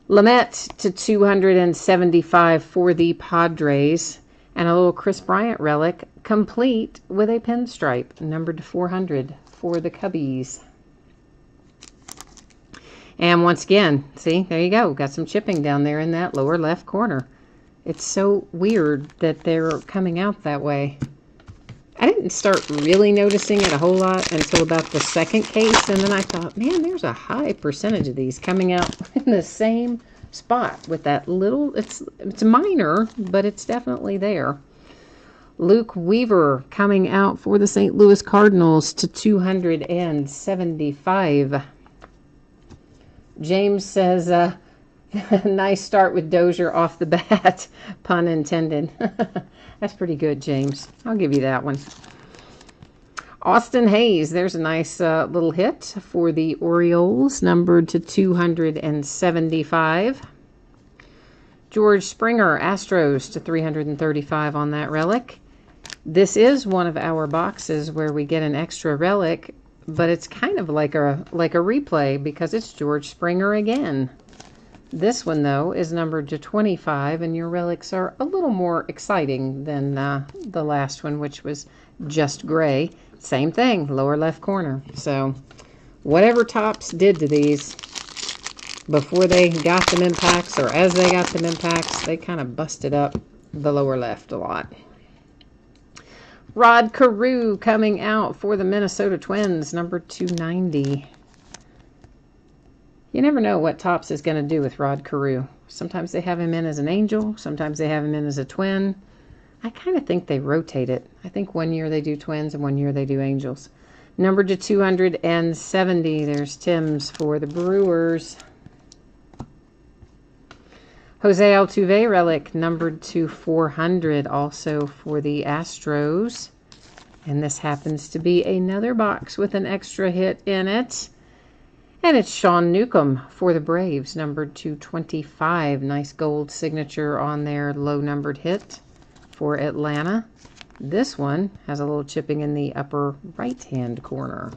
Lamet to 275 for the Padres. And a little Chris Bryant relic, complete with a pinstripe, numbered to 400 for the Cubbies. And once again, see, there you go. Got some chipping down there in that lower left corner. It's so weird that they're coming out that way. I didn't start really noticing it a whole lot until about the second case. And then I thought, man, there's a high percentage of these coming out in the same spot with that little, it's minor, but it's definitely there. Luke Weaver coming out for the St. Louis Cardinals to 275. James says, nice start with Dozier off the bat, pun intended. That's pretty good, James. I'll give you that one. Austin Hayes, there's a nice little hit for the Orioles, numbered to 275. George Springer, Astros, to 335 on that relic. This is one of our boxes where we get an extra relic, but it's kind of like a replay because it's George Springer again. This one, though, is numbered to 25, and your relics are a little more exciting than the last one, which was just gray. Same thing, lower left corner. So whatever Topps did to these before they got them in packs, or as they got them in packs, they kind of busted up the lower left a lot. Rod Carew coming out for the Minnesota Twins, number 290. You never know what Topps is going to do with Rod Carew. Sometimes they have him in as an Angel. Sometimes they have him in as a Twin. I kind of think they rotate it. I think one year they do Twins and one year they do Angels. Numbered to 270. There's Tim's for the Brewers. Jose Altuve relic, numbered to 400, also for the Astros. And this happens to be another box with an extra hit in it. And it's Sean Newcomb for the Braves, numbered to 25. Nice gold signature on their low-numbered hit for Atlanta. This one has a little chipping in the upper right-hand corner.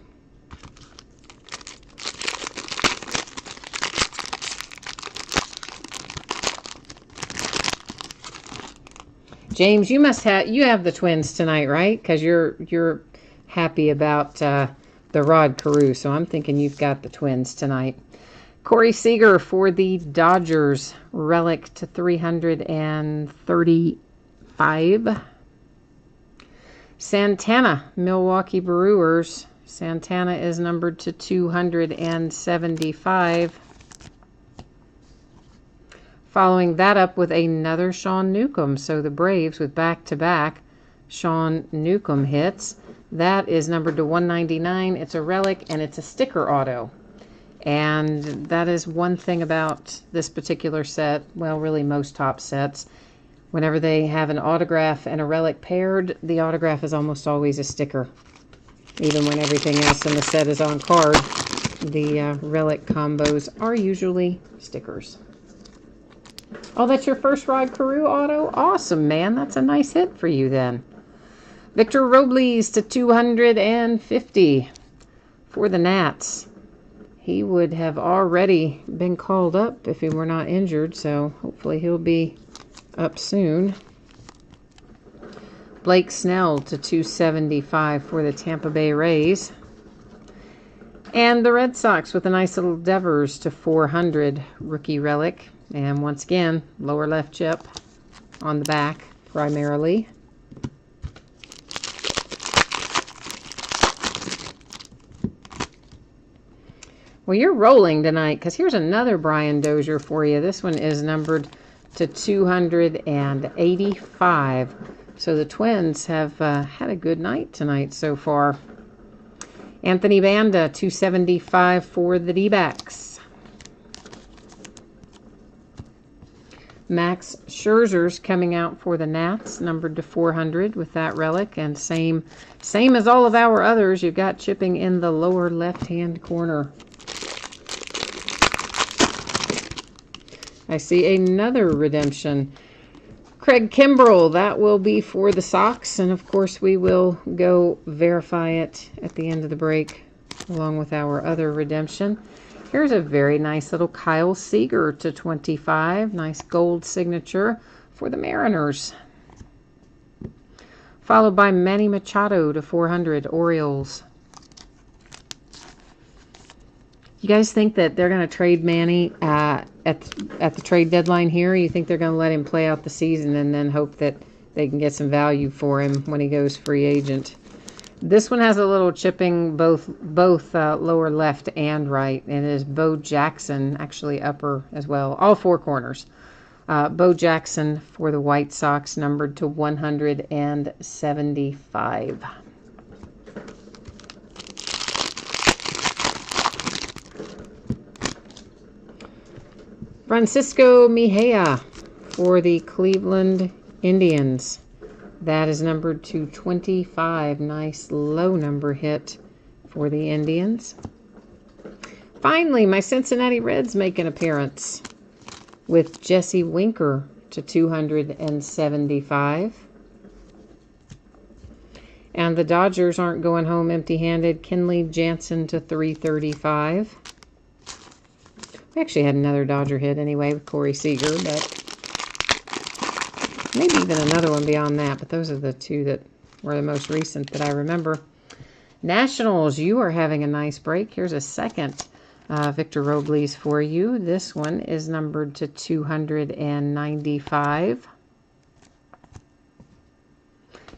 James, you have the Twins tonight, right? Because you're happy about the Rod Carew, so I'm thinking you've got the Twins tonight. Corey Seager for the Dodgers, relic to 335. Santana, Milwaukee Brewers. Santana is numbered to 275. Following that up with another Sean Newcomb. So the Braves with back-to-back Sean Newcomb hits. That is numbered to 199. It's a relic and it's a sticker auto. And that is one thing about this particular set. Well, really most Topps sets. Whenever they have an autograph and a relic paired, the autograph is almost always a sticker. Even when everything else in the set is on card, the relic combos are usually stickers. Oh, that's your first Rod Carew auto? Awesome, man. That's a nice hit for you then. Victor Robles to 250 for the Nats. He would have already been called up if he were not injured, so hopefully he'll be up soon. Blake Snell to 275 for the Tampa Bay Rays. And the Red Sox with a nice little Devers to 400 rookie relic. And once again, lower left chip on the back primarily. Well, you're rolling tonight because here's another Brian Dozier for you. This one is numbered to 285. So the Twins have had a good night tonight so far. Anthony Banda, 275 for the D-backs. Max Scherzer's coming out for the Nats, numbered to 400 with that relic. And same as all of our others, you've got chipping in the lower left-hand corner. I see another redemption. Craig Kimbrell, that will be for the Sox. And, of course, we will go verify it at the end of the break along with our other redemption. Here's a very nice little Kyle Seager to 25. Nice gold signature for the Mariners. Followed by Manny Machado to 400, Orioles. You guys think that they're going to trade Manny at the trade deadline here? You think they're going to let him play out the season and then hope that they can get some value for him when he goes free agent? This one has a little chipping both lower left and right. And it is Bo Jackson, actually upper as well. All four corners. Bo Jackson for the White Sox, numbered to 175. Francisco Mejia for the Cleveland Indians. That is numbered to 25. Nice low number hit for the Indians. Finally, my Cincinnati Reds make an appearance with Jesse Winker to 275. And the Dodgers aren't going home empty-handed. Kenley Jansen to 335. We actually had another Dodger hit anyway with Corey Seager, but maybe even another one beyond that. But those are the two that were the most recent that I remember. Nationals, you are having a nice break. Here's a second Victor Robles for you. This one is numbered to 295.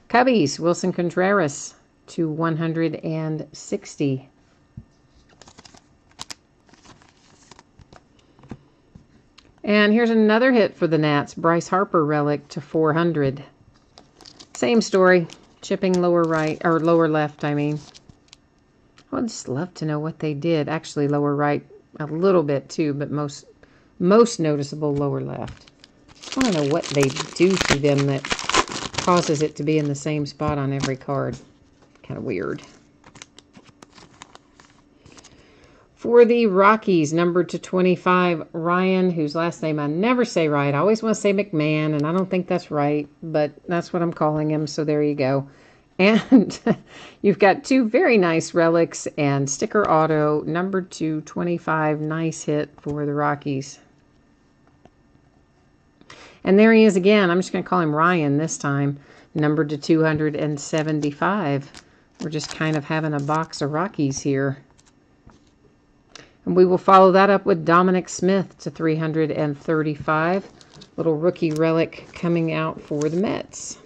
Cubbies, Wilson Contreras to 160. And here's another hit for the Nats. Bryce Harper relic to 400. Same story. Chipping lower right, or lower left, I mean. I'd just love to know what they did. Actually, lower right a little bit too, but most noticeable lower left. I want to know what they do to them that causes it to be in the same spot on every card. Kind of weird. For the Rockies, numbered to 25, Ryan, whose last name I never say right. I always want to say McMahon, and I don't think that's right, but that's what I'm calling him, so there you go. And you've got two very nice relics and sticker auto, numbered to 25. Nice hit for the Rockies. And there he is again. I'm just going to call him Ryan this time, numbered to 275. We're just kind of having a box of Rockies here. And we will follow that up with Dominic Smith to 335. Little rookie relic coming out for the Mets.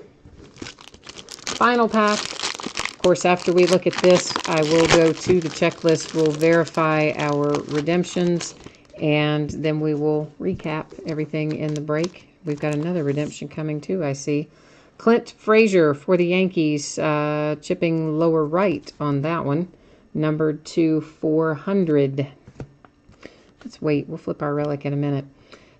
Final pack. Of course, after we look at this, I will go to the checklist. We'll verify our redemptions, and then we will recap everything in the break. We've got another redemption coming too, I see. Clint Frazier for the Yankees, chipping lower right on that one, numbered to 400. Let's wait. We'll flip our relic in a minute.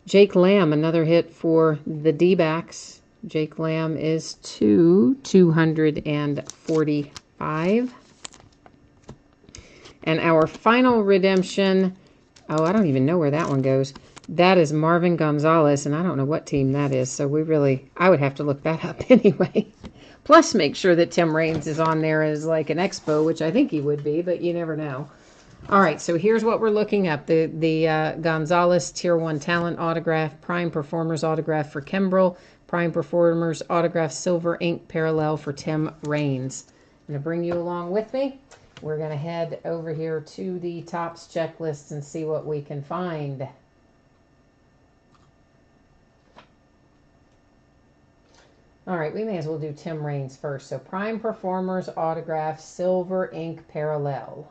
Jake Lamb, another hit for the D-backs. Jake Lamb is to 245. And our final redemption, oh, I don't even know where that one goes. That is Marvin Gonzalez, and I don't know what team that is, so I would have to look that up anyway. Plus make sure that Tim Raines is on there as like an expo, which I think he would be, but you never know. All right, so here's what we're looking at. The Gonzalez Tier 1 Talent autograph, Prime Performers autograph for Kimbrell, Prime Performers Autograph Silver Ink Parallel for Tim Raines. I'm going to bring you along with me. We're going to head over here to the Topps checklist and see what we can find. All right, we may as well do Tim Raines first. So Prime Performers Autograph Silver Ink Parallel.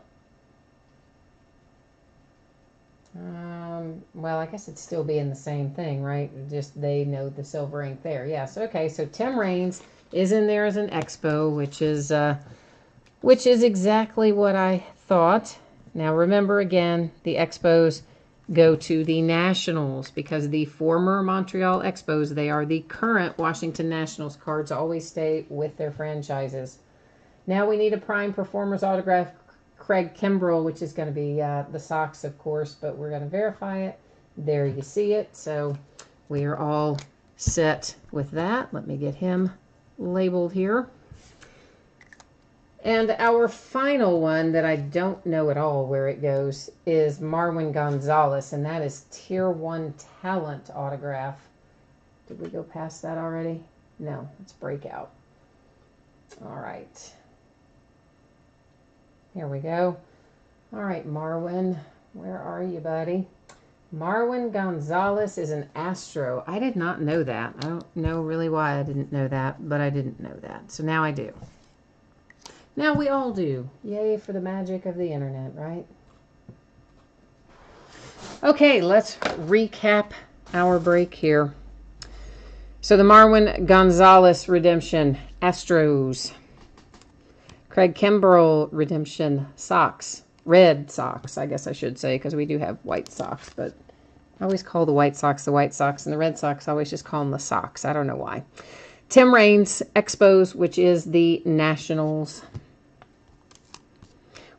Well, I guess it'd still be in the same thing, right? Just they know the silver ink there. Yes, okay. So Tim Raines is in there as an expo, which is exactly what I thought. Now remember again, the expos go to the Nationals because the former Montreal Expos, they are the current Washington Nationals. Cards always stay with their franchises. Now we need a Prime Performers Autograph Craig Kimbrell, which is going to be the Sox, of course, but we're going to verify it. There you see it. So we are all set with that. Let me get him labeled here. And our final one that I don't know at all where it goes is Marwin Gonzalez, and that is Tier 1 Talent Autograph. Did we go past that already? No, it's Breakout. All right. Here we go. All right, Marwin, where are you, buddy? Marwin Gonzalez is an Astro. I did not know that. I don't know really why I didn't know that, but I didn't know that. So now I do. Now we all do. Yay for the magic of the internet, right? Okay, let's recap our break here. So the Marwin Gonzalez redemption, Astros. Craig Kimbrell redemption, Sox. Red Sox, I guess I should say, because we do have White Sox, but I always call the White Sox, and the Red Sox, I always just call them the Sox. I don't know why. Tim Raines, Expos, which is the Nationals.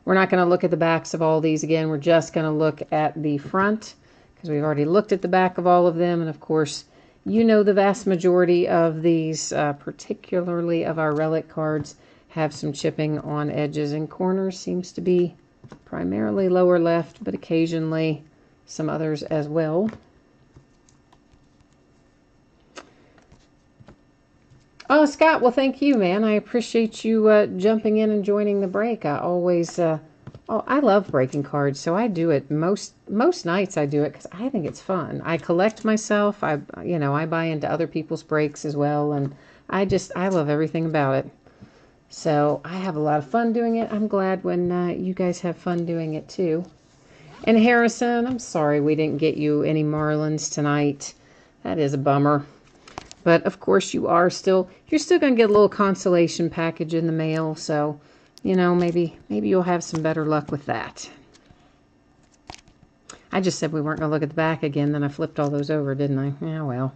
We're not going to look at the backs of all these again. We're just going to look at the front, because we've already looked at the back of all of them, and of course, you know the vast majority of these, particularly of our relic cards, have some chipping on edges and corners. Seems to be primarily lower left, but occasionally some others as well. Oh, Scott, well, thank you, man. I appreciate you jumping in and joining the break. I always, I love breaking cards, so I do it most nights. I do it because I think it's fun. I collect myself. I buy into other people's breaks as well, and I love everything about it. So I have a lot of fun doing it. I'm glad when you guys have fun doing it too. And Harrison, I'm sorry we didn't get you any Marlins tonight. That is a bummer. But of course you're still going to get a little consolation package in the mail. So, maybe you'll have some better luck with that. I just said we weren't going to look at the back again. Then I flipped all those over, didn't I? Yeah, well,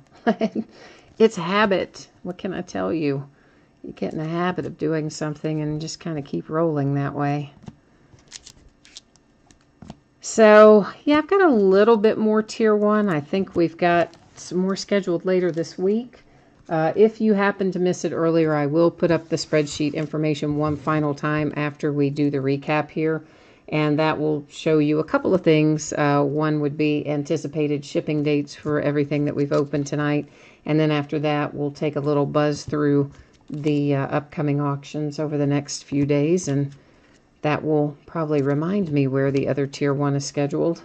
it's habit. What can I tell you? You get in the habit of doing something and just kind of keep rolling that way. So, yeah, I've got a little bit more Tier 1. I think we've got some more scheduled later this week. If you happen to miss it earlier, I will put up the spreadsheet information one final time after we do the recap here. And that will show you a couple of things. One would be anticipated shipping dates for everything that we've opened tonight. And then after that, we'll take a little buzz through the upcoming auctions over the next few days, and that will probably remind me where the other Tier 1 is scheduled.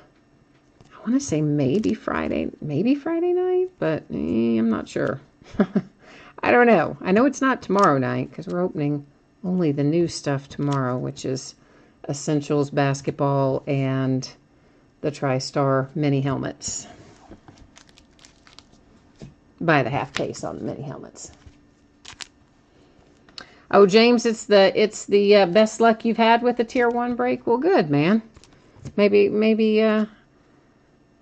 I want to say maybe Friday night, but I'm not sure. I don't know. I know it's not tomorrow night because we're opening only the new stuff tomorrow, which is Essentials Basketball and the TriStar mini helmets. Buy the half case on the mini helmets. Oh, James, it's the best luck you've had with the Tier 1 break. Well, good, man. Maybe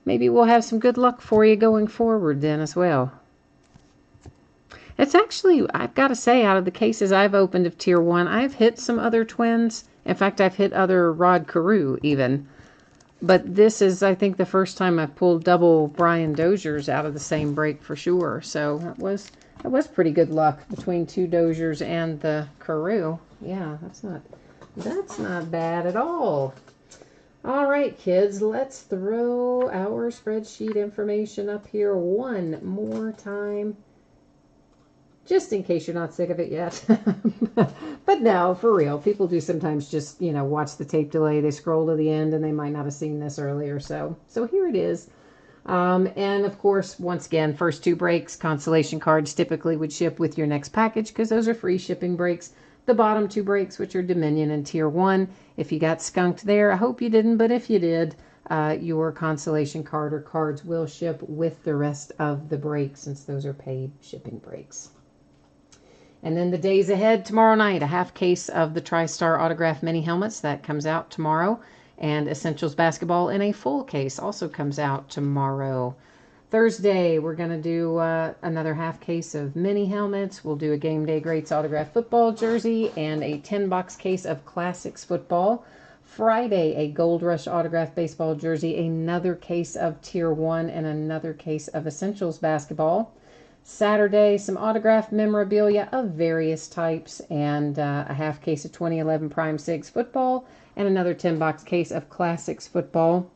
we'll have some good luck for you going forward then as well. It's actually, I've got to say, out of the cases I've opened of Tier 1, I've hit some other Twins. In fact, I've hit other Rod Carew even. But this is, I think, the first time I've pulled double Brian Doziers out of the same break for sure. So that was pretty good luck between two Doziers and the Carew. Yeah, that's not bad at all. All right, kids, let's throw our spreadsheet information up here one more time. just in case you're not sick of it yet. But no, for real, people do sometimes just, watch the tape delay. They scroll to the end and they might not have seen this earlier. So here it is. And of course, once again, first two breaks, consolation cards typically would ship with your next package because those are free shipping breaks. The bottom two breaks, which are Dominion and Tier 1, if you got skunked there, I hope you didn't, but if you did, your consolation card or cards will ship with the rest of the breaks since those are paid shipping breaks. And then the days ahead, tomorrow night, a half case of the TriStar Autograph Mini Helmets. That comes out tomorrow. And Essentials Basketball in a full case also comes out tomorrow. Thursday, we're going to do another half case of mini helmets. We'll do a Game Day Greats Autograph Football jersey and a 10-box case of Classics Football. Friday, a Gold Rush Autograph Baseball jersey, another case of Tier 1, and another case of Essentials Basketball. Saturday, some autographed memorabilia of various types and a half case of 2011 Prime 6 football and another 10-box case of Classics football.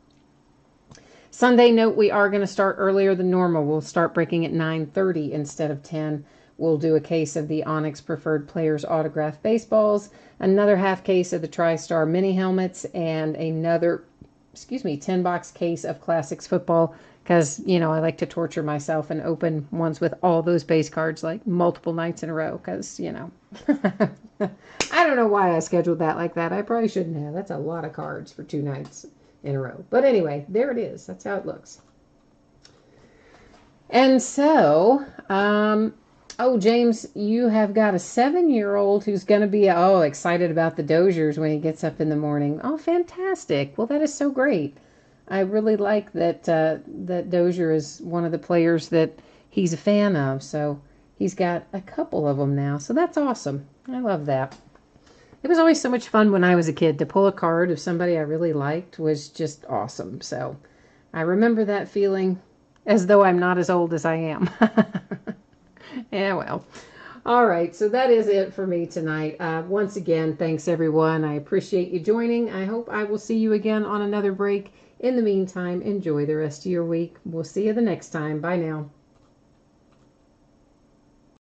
Sunday, note we are going to start earlier than normal. We'll start breaking at 9:30 instead of 10. We'll do a case of the Onyx Preferred Players autographed baseballs, another half case of the TriStar mini helmets, and another 10-box case of Classics football because, I like to torture myself and open ones with all those base cards like multiple nights in a row because, I don't know why I scheduled that like that. I probably shouldn't have. That's a lot of cards for 2 nights in a row. But anyway, there it is. That's how it looks. And so, James, you have got a 7-year-old who's going to be, excited about the Doziers when he gets up in the morning. Oh, fantastic. Well, that is so great. I really like that that Dozier is one of the players that he's a fan of. So he's got a couple of them now. So that's awesome. I love that. It was always so much fun when I was a kid to pull a card of somebody I really liked was just awesome. So I remember that feeling as though I'm not as old as I am. Yeah, well. All right, so that is it for me tonight. Once again, thanks everyone. I appreciate you joining. I hope I will see you again on another break. In the meantime, enjoy the rest of your week. We'll see you the next time. Bye now.